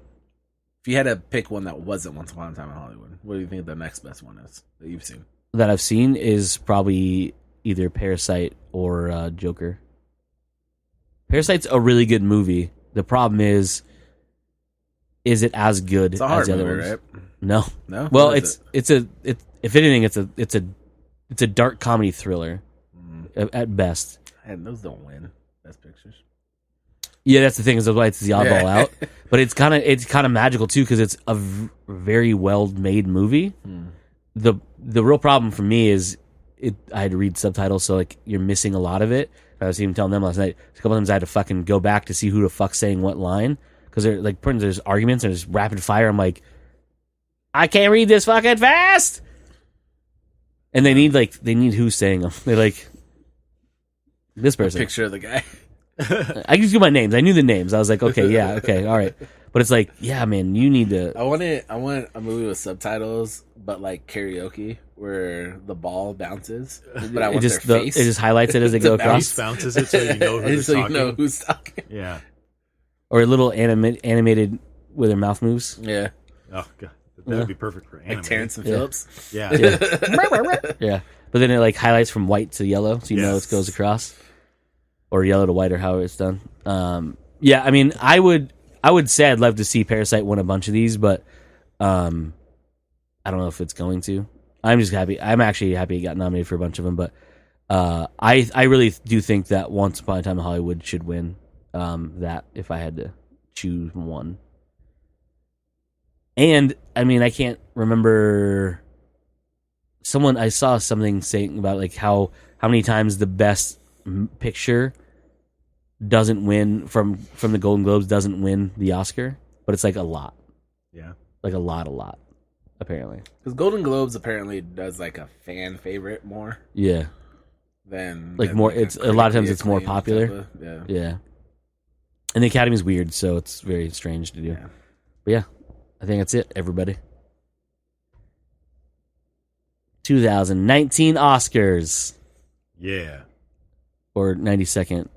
If you had to pick one that wasn't Once Upon a Time in Hollywood, what do you think the next best one is that you've seen? That I've seen is probably either Parasite or Joker. Parasite's a really good movie. The problem is it as good It's a hard as the other movie, ones? right? No. No. Well, What is if anything, it's a dark comedy thriller at best. And those don't win Best Pictures. Yeah, that's the thing, is why it's the oddball Yeah. out. But it's kind of magical too, because it's a very well made movie. The real problem for me is I had to read subtitles, so like you're missing a lot of it. I was even telling them last night. A couple times I had to fucking go back to see who the fuck's saying what line, because they're like there's arguments and there's rapid fire. I'm like, I can't read this fucking fast. And they need who's saying them. They're like, this person. Picture of the guy. I just do my names. I knew the names. I was like, okay, yeah, okay, all right. But it's like, yeah, man, you need to. I want a movie with subtitles, but like karaoke, where the ball bounces. But I want their face. It just highlights it as they go Face across, bounces it so you know And who's so talking. you know who's talking. Yeah. or a little animated where their mouth moves. Yeah, Oh god, that would be perfect for anime. like Terrence and Yeah. Phillips. Yeah. Yeah, but then it like highlights from white to yellow, so you know Yes. it goes across, or yellow to white, or however it's done. Yeah, I mean, I would say I'd love to see Parasite win a bunch of these, but I don't know if it's going to. I'm just happy. I'm actually happy it got nominated for a bunch of them, but I really do think that Once Upon a Time in Hollywood should win that if I had to choose one. And I mean, I can't remember. I saw something saying about like how many times the best picture doesn't win from the Golden Globes doesn't win the Oscar, but it's like a lot, Yeah. like a lot, apparently. Because Golden Globes apparently does like a fan favorite more Yeah, than Like more- it's- a lot of times it's more critically popular. acclaimed type of- yeah. And the Academy's weird, so it's very strange to do. Yeah. But yeah, I think that's it, everybody. 2019 Oscars Yeah. or 92nd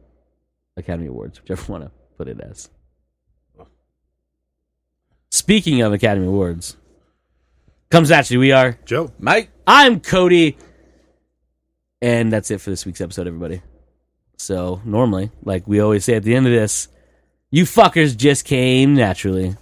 Academy Awards, whichever one to put it as. Speaking of Academy Awards, comes at you. We are. Joe. Mike. I'm Cody. And that's it for this week's episode, everybody. So, normally, like we always say at the end of this, you fuckers just came naturally.